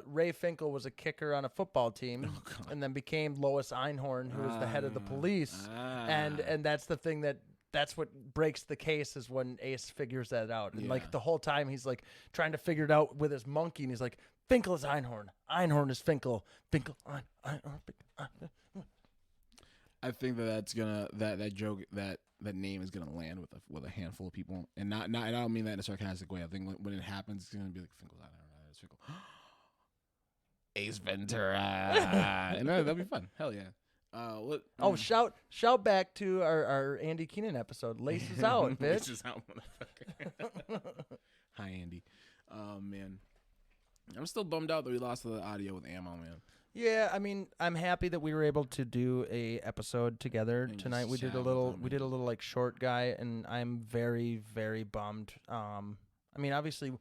Ray Finkel was a kicker on a football team, and then became Lois Einhorn, who was the head of the police, and that's the thing that that's what breaks the case is when Ace figures that out. And like Yeah. the whole time he's like trying to figure it out with his monkey, and he's like, Finkel is Einhorn. Einhorn is Finkel. Finkel, Einhorn. I think that's gonna that joke that name is gonna land with a handful of people, and not and I don't mean that in a sarcastic way. I think when it happens, it's gonna be like Finkel's Einhorn, it's Finkel. Ace Ventura, and that'll be fun. Hell yeah. Shout back to our Andy Keenan episode. Laces out, bitch. Laces out, motherfucker. Hi, Andy. Oh, man. I'm still bummed out that we lost the audio with Ammo, man. Yeah, I mean, I'm happy that we were able to do a episode together tonight. We did a little like short guy, and I'm very, very bummed. I mean, obviously,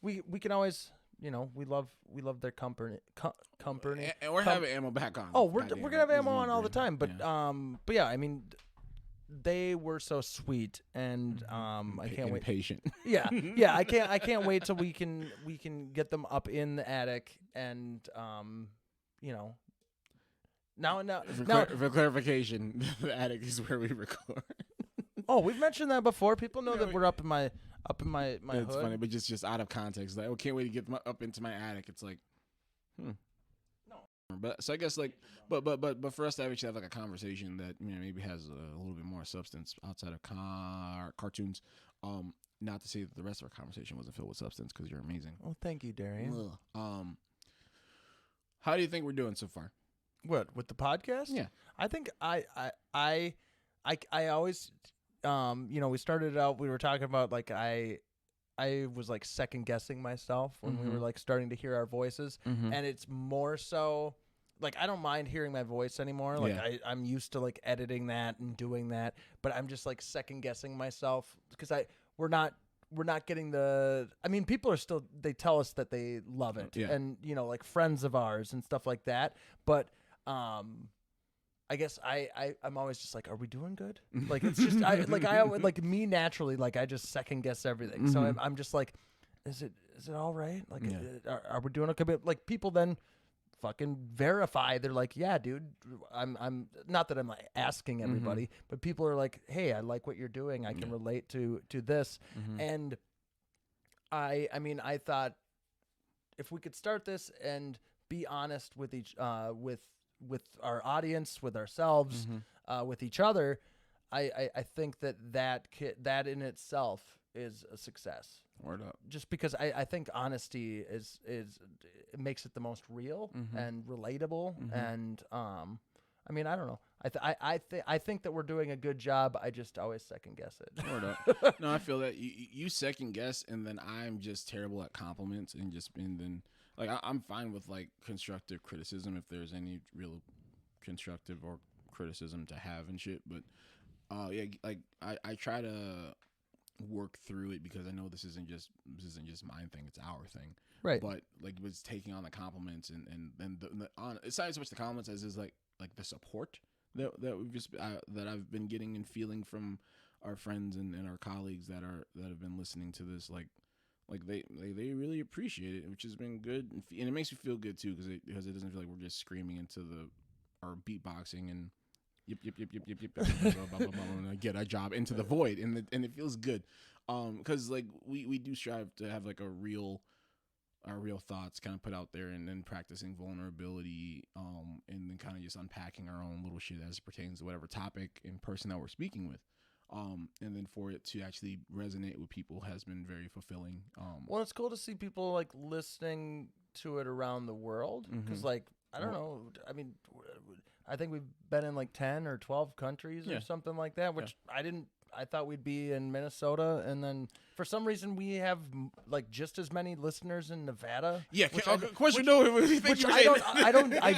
we can always. We love their company. And we're having Ammo back on. Oh, we're gonna have Ammo on all the time. But yeah, I mean, they were so sweet, and I can't wait. Patient. Yeah, I can't wait till we can get them up in the attic, and now. For clarification, the attic is where we record. Oh, we've mentioned that before. People know that we're up in my It's hood. funny, but just out of context. Like, can't wait to get them up into my attic. It's like, No. But so I guess like, but for us to actually have like a conversation that maybe has a little bit more substance outside of cartoons. Not to say that the rest of our conversation wasn't filled with substance, because you're amazing. Oh, thank you, Darien. How do you think we're doing so far? What, with the podcast? Yeah, I think I always. We started out, we were talking about like I was like second guessing myself when we were like starting to hear our voices, and it's more so like I don't mind hearing my voice anymore. Like I'm used to like editing that and doing that, but I'm just like second guessing myself because we're not getting the. I mean, people are still, they tell us that they love it, and like friends of ours and stuff like that, but I guess I'm always just like, are we doing good? Like, it's just, like me naturally, like I just second guess everything. So I'm just like, is it all right? Like, are we doing okay? But like people then fucking verify. They're like, yeah, dude, I'm not that I'm like asking everybody, but people are like, hey, I like what you're doing. I can relate to this. And I mean, I thought if we could start this and be honest with with our audience, with ourselves, with each other, I think that in itself is a success. Word up. Just because I think honesty is it makes it the most real and relatable, and I mean, I don't know. I think that we're doing a good job. I just always second guess it. Word up. No, I feel that you second guess, and then I'm just terrible at compliments, and then. Like, I'm fine with, like, constructive criticism if there's any real constructive or criticism to have and shit. But, like, I try to work through it because I know this isn't just my thing. It's our thing. Right. But, like, was taking on the compliments and it's not so much the compliments as is, like the support that we've just that I've been getting and feeling from our friends and our colleagues that have been listening to this, like they really appreciate it, which has been good, and it makes me feel good too because it doesn't feel like we're just screaming into our beatboxing and yip and get our job into the void, and it feels good, because like we do strive to have like our real thoughts kind of put out there, and then practicing vulnerability, and then kind of just unpacking our own little shit as it pertains to whatever topic and person that we're speaking with. And then for it to actually resonate with people has been very fulfilling. Well, it's cool to see people like listening to it around the world, because like I don't know, I mean, I think we've been in like 10 or 12 countries or something like that, which I thought we'd be in Minnesota, and then for some reason we have like just as many listeners in Nevada. Yeah, I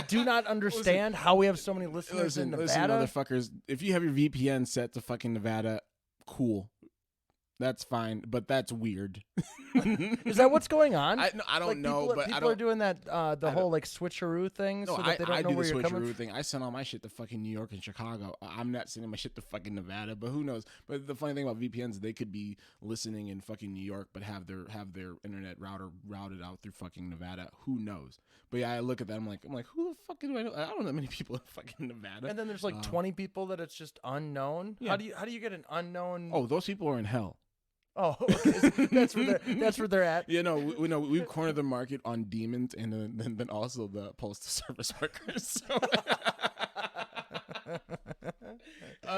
do not understand how we have so many listeners in Nevada. Listen, motherfuckers, if you have your VPN set to fucking Nevada, cool. That's fine, but that's weird. Is that what's going on? I don't know, but people are doing that the whole like switcheroo thing, No, so that they don't know do where the you're coming switcheroo thing. I send all my shit to fucking New York and Chicago. I'm not sending my shit to fucking Nevada, but who knows? But the funny thing about VPNs, they could be listening in fucking New York, but have their internet router routed out through fucking Nevada. Who knows? But yeah, I look at that. I'm like, who the fuck do I know? I don't know that many people in fucking Nevada. And then there's like 20 people that it's just unknown. Yeah. How do you get an unknown? Oh, those people are in hell. Oh, okay. that's where they're at. Yeah, no, we've cornered the market on demons and then also the postal service workers. So.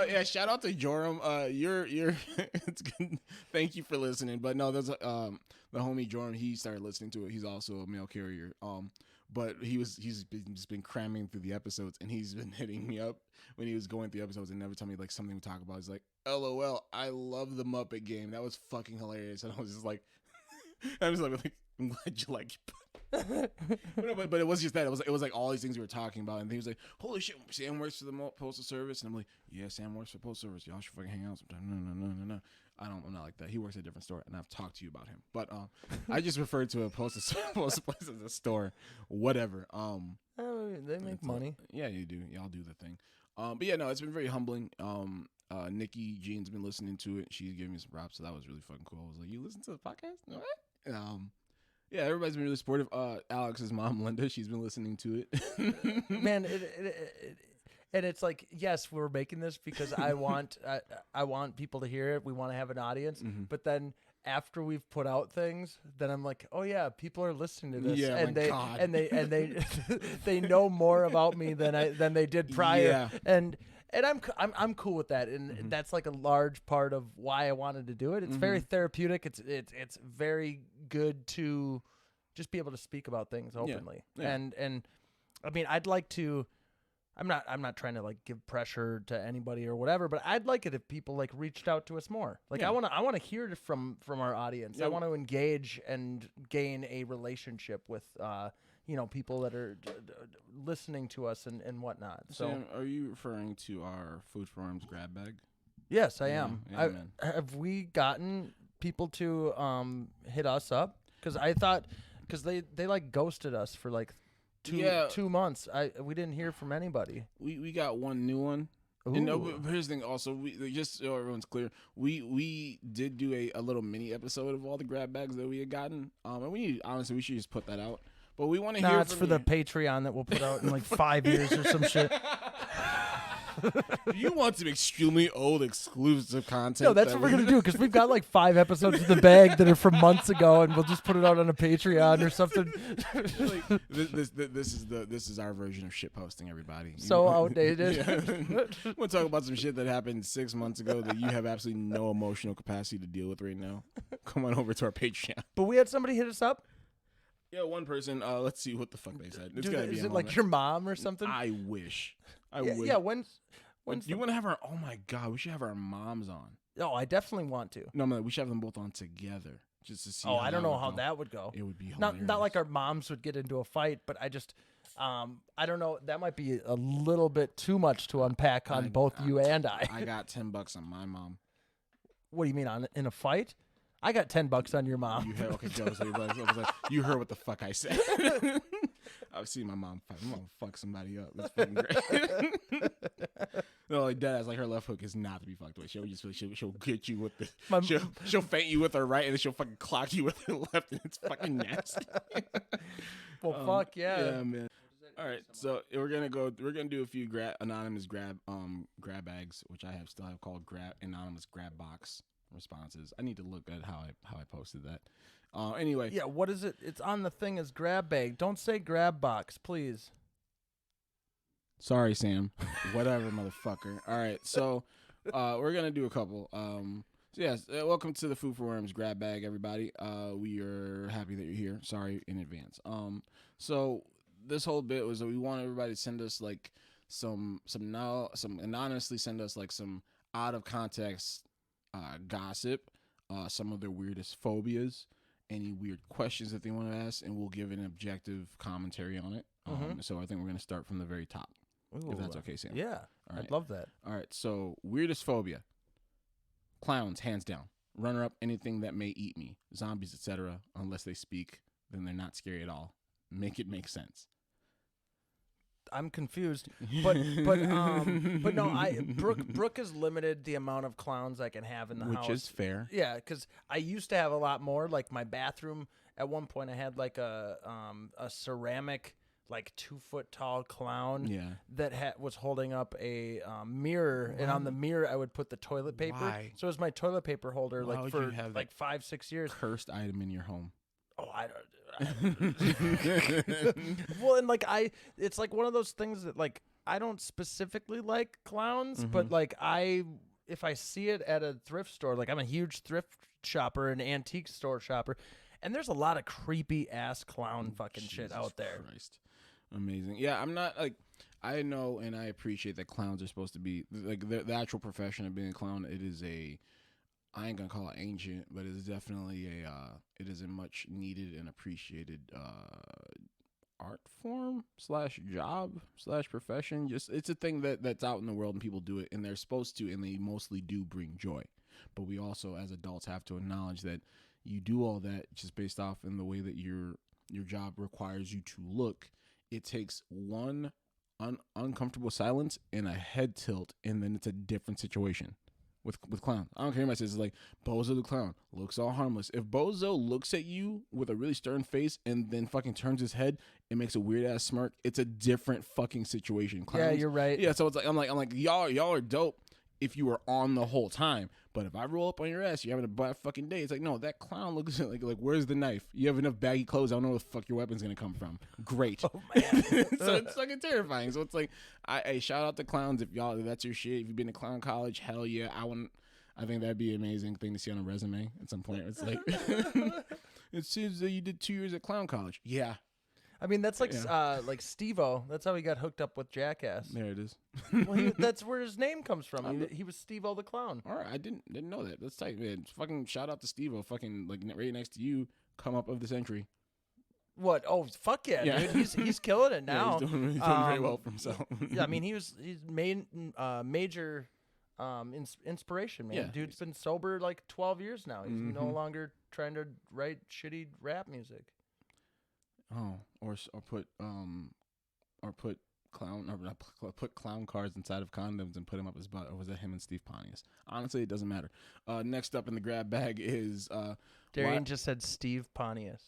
Yeah, shout out to Joram. You're it's good. Thank you for listening. But no, there's the homie Joram. He started listening to it. He's also a mail carrier. But he's been cramming through the episodes, and he's been hitting me up when he was going through episodes, and every time he like something we talk about, he's like, "LOL, I love the Muppet Game. That was fucking hilarious." And I was just like, I'm glad you like it. But it was just that. It was like all these things we were talking about, and he was like, "Holy shit, Sam works for the postal service," and I'm like, "Yeah, Sam works for the postal service. Y'all should fucking hang out sometime." No. I'm not like that. He works at a different store, and I've talked to you about him. But I just referred to a postal place as a store, whatever. They make money. Yeah, you do. Y'all do the thing. But yeah, no, it's been very humbling. Nikki Jean's been listening to it. She's giving me some props, so that was really fucking cool. I was like, "You listen to the podcast?" What? Yeah, everybody's been really supportive. Alex's mom, Linda, she's been listening to it. Man, and it's like, yes, we're making this because I want people to hear it. We want to have an audience. Mm-hmm. But then after we've put out things, then I'm like, oh yeah, people are listening to this, yeah, and they they know more about me than they did prior. Yeah. And I'm cool with that, and mm-hmm. that's like a large part of why I wanted to do it. It's mm-hmm. very therapeutic. It's very good to just be able to speak about things openly. Yeah. And I mean, I'd like to. I'm not trying to like give pressure to anybody or whatever, but I'd like it if people like reached out to us more. Like yeah. I want to hear it from our audience. Yeah. I want to engage and gain a relationship with people that are listening to us and whatnot. So, Sam, are you referring to our Food for Worms grab bag? Yes, I am. Yeah, have we gotten people to hit us up? Because they like ghosted us for like 2 months. We didn't hear from anybody. We got one new one. And here's the thing. Also, we just so everyone's clear, we did do a little mini episode of all the grab bags that we had gotten. And we should just put that out. But we want to hear. It's for the Patreon that we'll put out in like 5 years or some shit. You want some extremely old exclusive content? No, that's what we're gonna do because we've got like 5 episodes in the bag that are from months ago, and we'll just put it out on a Patreon or something. This is our version of shit posting, everybody. So outdated. Yeah. We'll talk about some shit that happened 6 months ago that you have absolutely no emotional capacity to deal with right now. Come on over to our Patreon. But we had somebody hit us up. Yeah, one person. Let's see what the fuck they said. It's gotta be. Is it like your mom or something? I wish. I wish. Yeah. When's you want to have our? Oh my god, we should have our moms on. No, I definitely want to. No, we should have them both on together just to see. Oh, I don't know how that would go. It would be hilarious. Not like our moms would get into a fight, but I just, I don't know. That might be a little bit too much to unpack on both you and I. I got $10 on my mom. What do you mean in a fight? I got $10 on your mom. Okay, Joe. You heard what the fuck I said. I've seen my mom fight. I'm gonna fuck somebody up. It's fucking great. No, like Dad's like her left hook is not to be fucked with. She'll get you with the. She'll feint you with her right, and then she'll fucking clock you with her left, and it's fucking nasty. Well, fuck yeah. Yeah, man. All right, so we're gonna do a few anonymous grab bags, which I still have called anonymous grab box responses. I need to look at how I posted that. Anyway. Yeah, what is it? It's on the thing as grab bag. Don't say grab box, please. Sorry, Sam. Whatever, motherfucker. All right, so we're gonna do a couple. So yes, welcome to the Food for Worms grab bag, everybody. We are happy that you're here. Sorry in advance. So this whole bit was that we want everybody to send us like some anonymously send us like some out of context gossip, some of their weirdest phobias, any weird questions that they want to ask, and we'll give an objective commentary on it. So I think we're going to start from the very top. Ooh, if that's okay, Sam. Yeah, right. I'd love that. All right, so weirdest phobia. Clowns, hands down. Runner up, anything that may eat me, zombies, etc. Unless they speak, then they're not scary at all. Make it make sense. I'm confused, but no, Brooke has limited the amount of clowns I can have in the house, which is fair. Yeah, because I used to have a lot more. Like my bathroom, at one point, I had like a ceramic, like 2 foot tall clown. Yeah. That was holding up a mirror, and on the mirror I would put the toilet paper. Why? So it was my toilet paper holder, Why like would for you have like 5-6 years. Cursed item in your home. Oh, I don't. Well, and like it's like one of those things that like I don't specifically like clowns, but like if I see it at a thrift store, like I'm a huge thrift shopper and antique store shopper, and there's a lot of creepy ass clown fucking shit out there. Christ. Amazing. Yeah, I'm not like, I know and I appreciate that clowns are supposed to be like the actual profession of being a clown. It is I ain't gonna call it ancient, but it's definitely it is a much needed and appreciated art form / job / profession. Just it's a thing that's out in the world and people do it and they're supposed to and they mostly do bring joy. But we also as adults have to acknowledge that you do all that just based off in the way that your job requires you to look. It takes one uncomfortable silence and a head tilt, and then it's a different situation. With clown, I don't care what anybody says. It's like Bozo the clown looks all harmless. If Bozo looks at you with a really stern face and then fucking turns his head and makes a weird ass smirk, it's a different fucking situation. Clowns, yeah, you're right. Yeah, so it's like I'm like y'all are dope if you were on the whole time. But if I roll up on your ass, you're having a bad fucking day. It's like, no, that clown looks like where's the knife? You have enough baggy clothes. I don't know where the fuck your weapon's gonna come from. Great. Oh man. So it's fucking terrifying. So it's like, I shout out to clowns if that's your shit. If you've been to clown college, hell yeah. I think that'd be an amazing thing to see on a resume at some point. It's like, it seems that you did 2 years at clown college. Yeah. I mean, that's like Steve-O. That's how he got hooked up with Jackass. There it is. Well, that's where his name comes from. He was Steve-O the clown. All right, I didn't know that. That's tight, man. Fucking shout out to Steve-O. Fucking like right next to you, come up of the century. What? Oh, fuck yeah, dude. He's killing it now. Yeah, he's doing very well for himself. Yeah, I mean, he's made major inspiration, man. Yeah, Dude's been sober like 12 years now. He's no longer trying to write shitty rap music. Oh, or put clown cards inside of condoms and put him up his butt. Or was that him and Steve Pontius? Honestly, it doesn't matter. Next up in the grab bag is Darien just said Steve Pontius.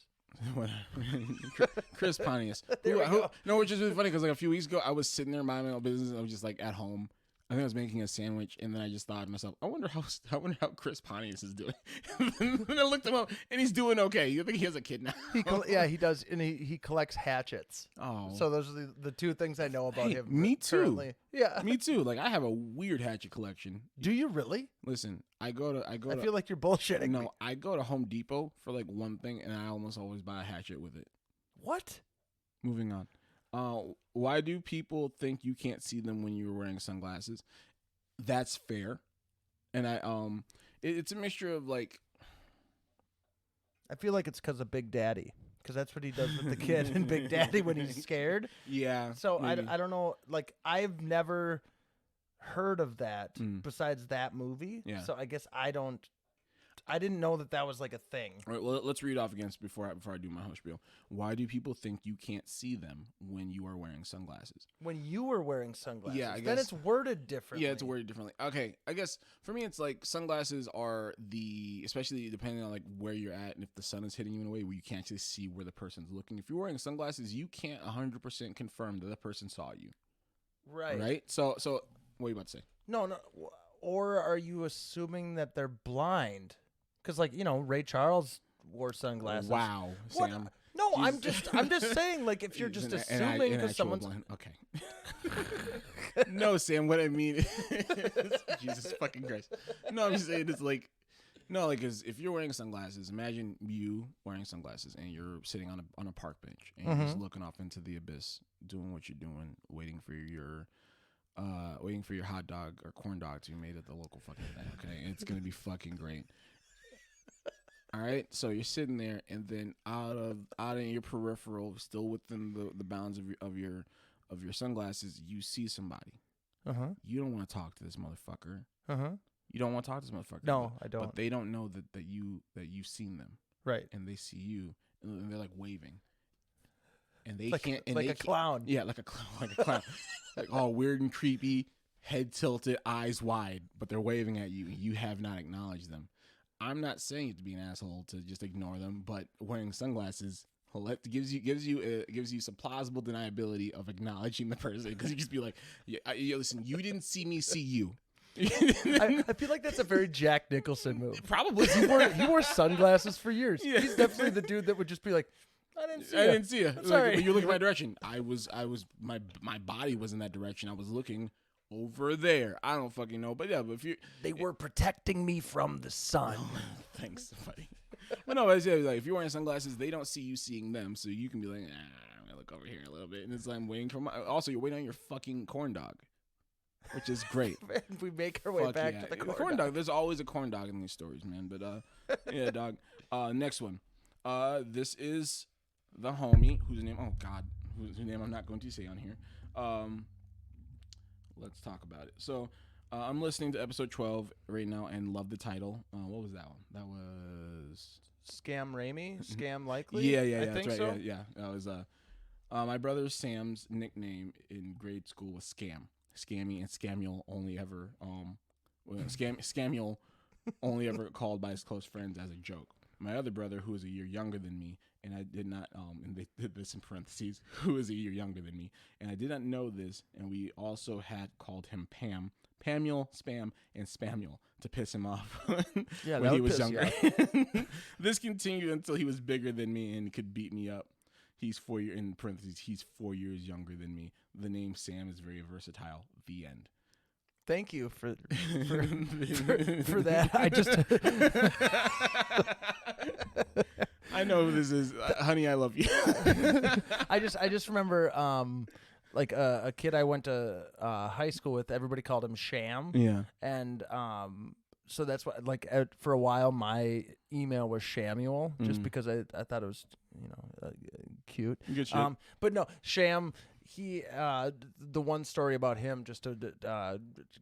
Chris Pontius. No, which is really funny because like a few weeks ago I was sitting there minding my own business. I was just like at home. I think I was making a sandwich, and then I just thought to myself, I wonder how Chris Pontius is doing. And I looked him up, and he's doing okay. You think he has a kid now? Yeah, he does, and he collects hatchets. Oh, so those are the two things I know about him. Me too. Currently. Yeah, me too. Like I have a weird hatchet collection. Do you really? Listen, I feel like you're bullshitting. No, me. I go to Home Depot for like one thing, and I almost always buy a hatchet with it. What? Moving on. Why do people think you can't see them when you're wearing sunglasses? That's fair, and it's a mixture of like. I feel like it's because of Big Daddy, because that's what he does with the kid in Big Daddy when he's scared. Yeah. So I don't know. Like I've never heard of that besides that movie. Yeah. So I guess I didn't know that was like a thing. All right, well, let's read off again before I do my whole spiel. Why do people think you can't see them when you are wearing sunglasses? When you were wearing sunglasses, yeah, I guess, then it's worded differently. Yeah, it's worded differently. Okay, I guess for me, it's like sunglasses are especially depending on like where you're at and if the sun is hitting you in a way where you can't actually see where the person's looking. If you're wearing sunglasses, you can't 100% confirm that the person saw you. Right. Right. So what are you about to say? No. Or are you assuming that they're blind? Because, like, Ray Charles wore sunglasses. Wow, what? Sam. No, I'm just saying, like, if you're just assuming because someone's okay. No, Sam. What I mean is, Jesus fucking Christ. No, I'm just saying it's like, because if you're wearing sunglasses, imagine you wearing sunglasses and you're sitting on a park bench and you're just looking off into the abyss, doing what you're doing, waiting for your hot dog or corn dog to be made at the local fucking thing. Okay, and it's gonna be fucking great. All right, so you're sitting there, and then out in your peripheral, still within the bounds of your sunglasses, you see somebody. Uh-huh. You don't want to talk to this motherfucker. Uh-huh. You don't want to talk to this motherfucker. No, I don't. But they don't know that you've seen them. Right. And they see you, and they're like waving. And they like, can't. And like they a clown. Yeah, like a clown. Like all weird and creepy, head tilted, eyes wide, but they're waving at you. You have not acknowledged them. I'm not saying it to be an asshole to just ignore them, but wearing sunglasses gives you some plausible deniability of acknowledging the person, because you just be like, yeah, listen, you didn't see me see you. I feel like that's a very Jack Nicholson move. Probably. He wore sunglasses for years. Yeah. He's definitely the dude that would just be like, I didn't see you. Sorry. Like, you look in my direction. My body was in that direction. I was looking over there. I don't fucking know. But yeah, but they were protecting me from the sun. Thanks, buddy. But no, like, if you're wearing sunglasses, they don't see you seeing them, so you can be like, I'm gonna look over here a little bit, and it's like I'm waiting for also you're waiting on your fucking corn dog, which is great. We make our way back to the corn dog. There's always a corn dog in these stories, man. But yeah, dog. Next one. This is the homie whose name I'm not going to say on here. Let's talk about it. So I'm listening to episode 12 right now and love the title. What was that one? That was Scam Raimi? Scam Likely? Yeah, I that's think right. so. Yeah. That was my brother Sam's nickname in grade school was Scam. Scammy and Scamuel only ever Scamuel only ever called by his close friends as a joke. My other brother, who is a year younger than me, and I did not, and they did this in parentheses, who is a year younger than me, and I did not know this, and we also had called him Pamuel, Spam, and Spamuel to piss him off Yeah, when he was younger. This continued until he was bigger than me and could beat me up. He's 4 years, in parentheses, he's 4 years younger than me. The name Sam is very versatile. The end. Thank you for that. I just I know who this is. Honey, I love you. I just remember like a kid I went to high school with, everybody called him Sham. Yeah. And so that's what, like, for a while my email was Shamuel, just because I thought it was, cute. Good shit. But no, Sham, he the one story about him, just to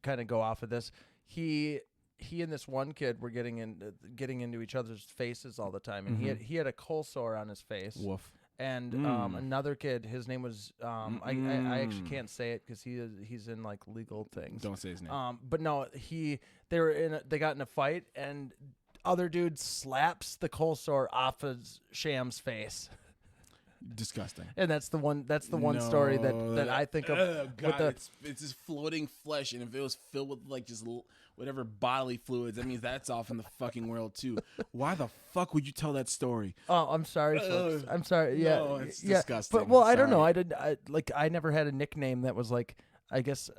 kind of go off of this, he and this one kid were getting into each other's faces all the time, and he had a cold sore on his face. Woof. And another kid, his name was I actually can't say it because he's in like legal things. Don't say his name. But no, they got in a fight, and other dude slaps the cold sore off of Sham's face. Disgusting. And that's the one story that I think of. Oh God, with it's just floating flesh, and if it was filled with like just whatever bodily fluids, that means that's off in the fucking world too. Why the fuck would you tell that story? Oh, I'm sorry, folks. I'm sorry. Yeah, no, it's yeah. disgusting. But I don't know. I never had a nickname that was like. I guess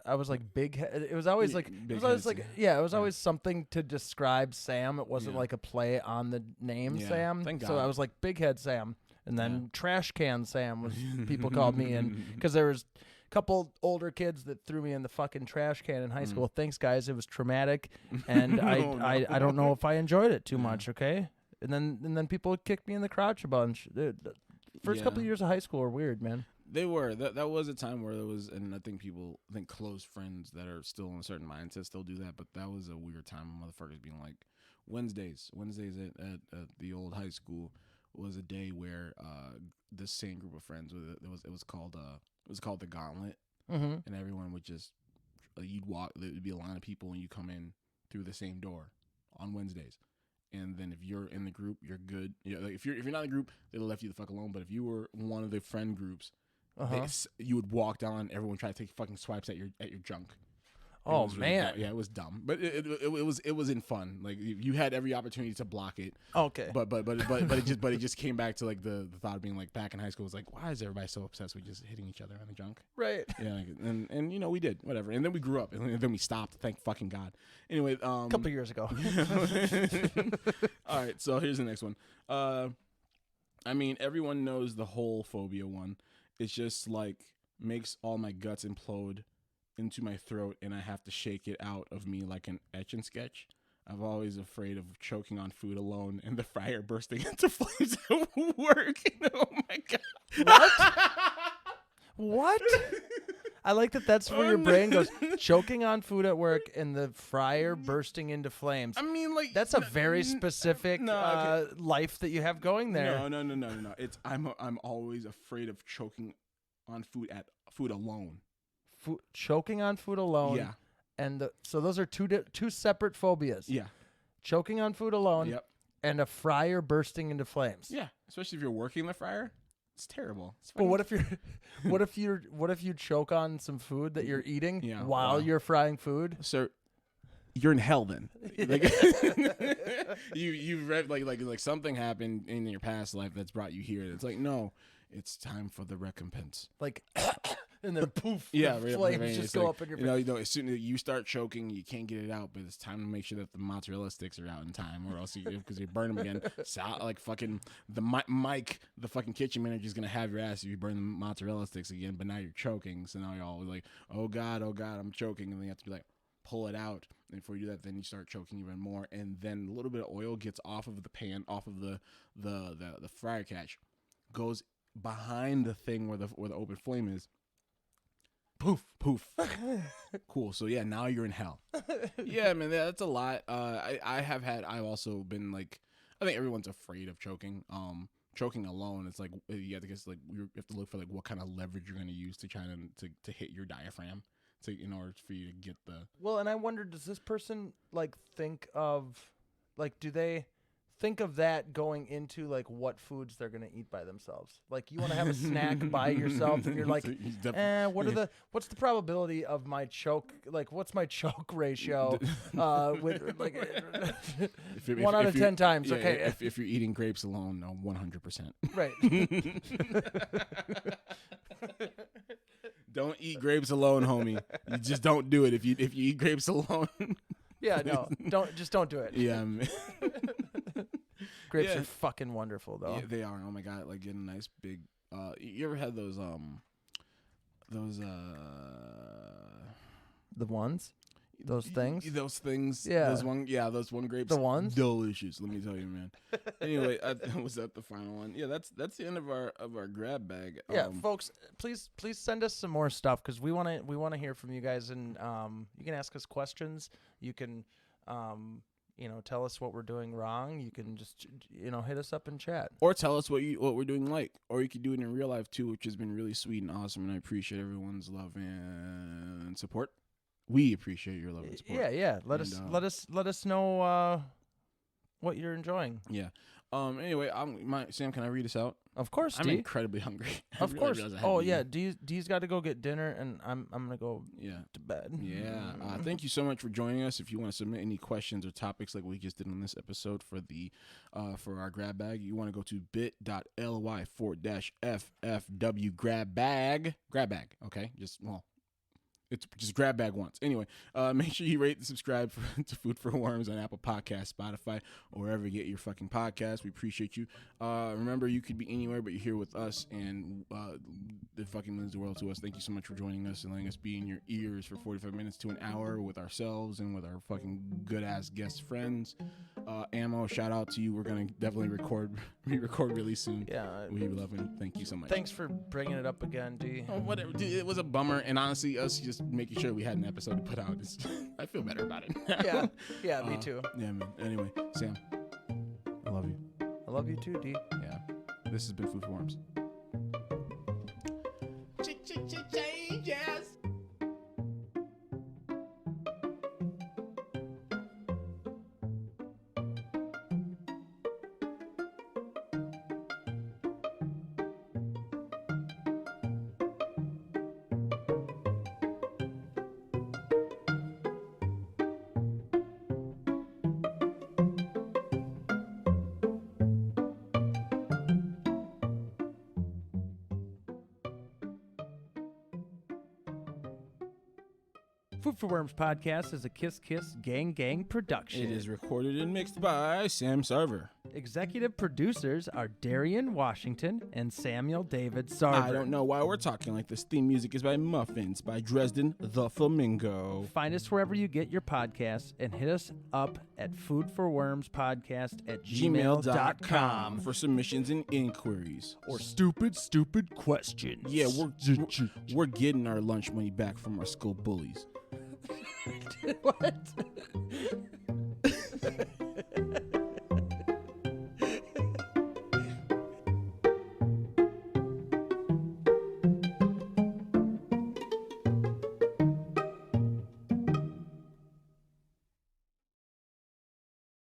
I was like big head. It was always like always something to describe Sam. It wasn't like a play on the name Sam. Thank God. So I was like Big Head Sam, and then Trash Can Sam was people called me, and because there was a couple older kids that threw me in the fucking trash can in high school. Thanks, guys. It was traumatic, and I don't know if I enjoyed it too much. Okay, and then people kicked me in the crotch a bunch. The first couple of years of high school were weird, man. They were. That was a time where there was, and I think close friends that are still in a certain mindset still do that, but that was a weird time. Motherfuckers being like, Wednesdays at the old high school was a day where this same group of friends, it was called the Gauntlet, and everyone would just, you'd walk, there'd be a line of people, and you come in through the same door on Wednesdays. And then if you're in the group, you're good. Like if you're not in the group, they left you the fuck alone. But if you were one of the friend groups, you would walk down. Everyone tried to take fucking swipes at your junk. Oh really man, yeah, it was dumb, but it was in fun. Like you had every opportunity to block it. Okay, but it just came back to like the thought of being like back in high school was like, why is everybody so obsessed with just hitting each other on the junk? Right. Yeah, and we did whatever, and then we grew up, and then we stopped. Thank fucking God. Anyway, a couple of years ago. All right, so here's the next one. I mean, everyone knows the whole phobia one. It's just like makes all my guts implode into my throat, and I have to shake it out of me like an Etch and Sketch. I'm always afraid of choking on food alone and the fryer bursting into flames at work. Oh my God. What? I like that. That's where your brain goes. Choking on food at work and the fryer bursting into flames. I mean, like That's a very specific life that you have going there. No. It's I'm always afraid of choking on food alone. Choking on food alone. Yeah. And so those are two separate phobias. Yeah. Choking on food alone. Yep. And a fryer bursting into flames. Yeah. Especially if you're working the fryer. It's terrible. But what if you choke on some food that you're eating while you're frying food? So you're in hell then. Like, you've read like something happened in your past life that's brought you here. It's like, no, it's time for the recompense. Like and then poof, yeah, the flames just go up in your face. As soon as you start choking, you can't get it out, but it's time to make sure that the mozzarella sticks are out in time, or else because you burn them again. Like fucking Mike, the fucking kitchen manager, is gonna have your ass if you burn the mozzarella sticks again. But now you're choking, so now you're all like, oh god, I'm choking, and then you have to be like, pull it out. And before you do that, then you start choking even more, and then a little bit of oil gets off of the pan, off of the fryer catch, goes behind the thing where the open flame is. Poof. Cool. So yeah, now you're in hell. Yeah, man, that's a lot. I've also been like, I think everyone's afraid of choking. Choking alone, it's like you have to guess, like you have to look for like what kind of leverage you're going to use to try to hit your diaphragm, in order for you to get the. Well, and I wonder, does this person like think of, like, do they think of that going into like what foods they're gonna eat by themselves? Like, you want to have a snack by yourself, and you're like, what's the probability of my choke? Like, what's my choke ratio? With like 1 out of 10 times. Yeah, okay, if you're eating grapes alone, no, 100%. Right. Don't eat grapes alone, homie. You just don't do it. If you eat grapes alone. Yeah, no, don't do it. Yeah. Man. Grapes are fucking wonderful, though. Yeah, they are. Oh my god, like getting a nice big. You ever had those the ones, those things, those things? Yeah, those one grapes. The ones, delicious. Let me tell you, man. Anyway, was that the final one? Yeah, that's the end of our grab bag. Yeah, folks, please send us some more stuff, because we want to hear from you guys, and you can ask us questions. You can tell us what we're doing wrong. You can just hit us up in chat, or tell us what we're doing or you can do it in real life too, which has been really sweet and awesome, and I appreciate everyone's love and support. We appreciate your love and support. Yeah. Let us know what you're enjoying. Yeah. Anyway, Sam, can I read us out? Of course, I'm incredibly hungry. Of course. Oh yeah, D's got to go get dinner, and I'm gonna go to bed. Yeah. Thank you so much for joining us. If you want to submit any questions or topics like we just did on this episode for our grab bag, you want to go to bit.ly/FFW grab bag. Okay, it's just grab bag once. Anyway, make sure you rate and subscribe to Food for Worms on Apple Podcasts, Spotify, or wherever you get your fucking podcasts. We appreciate you. Remember, you could be anywhere, but you're here with us, and it fucking means the world to us. Thank you so much for joining us and letting us be in your ears for 45 minutes to an hour with ourselves and with our fucking good-ass guest friends. Ammo, shout out to you. We're going to definitely re-record really soon. Yeah. We love it. Thank you so much. Thanks for bringing it up again, D. Oh, whatever. Dude, it was a bummer, and honestly, us just making sure we had an episode to put out. I feel better about it. Yeah, me too. Yeah, man. Anyway, Sam, I love you. I love you too, D. Yeah. This has been Food for Worms. Changes. Food for Worms podcast is a Kiss Kiss Gang Gang production. It is recorded and mixed by Sam Sarver. Executive producers are Darien Washington and Samuel David Sarver. I don't know why we're talking like this. Theme music is by Muffins by Dresden, the Flamingo. Find us wherever you get your podcasts and hit us up at foodforwormspodcast@gmail.com for submissions and inquiries. or stupid questions. Yeah, we're getting our lunch money back from our school bullies. What?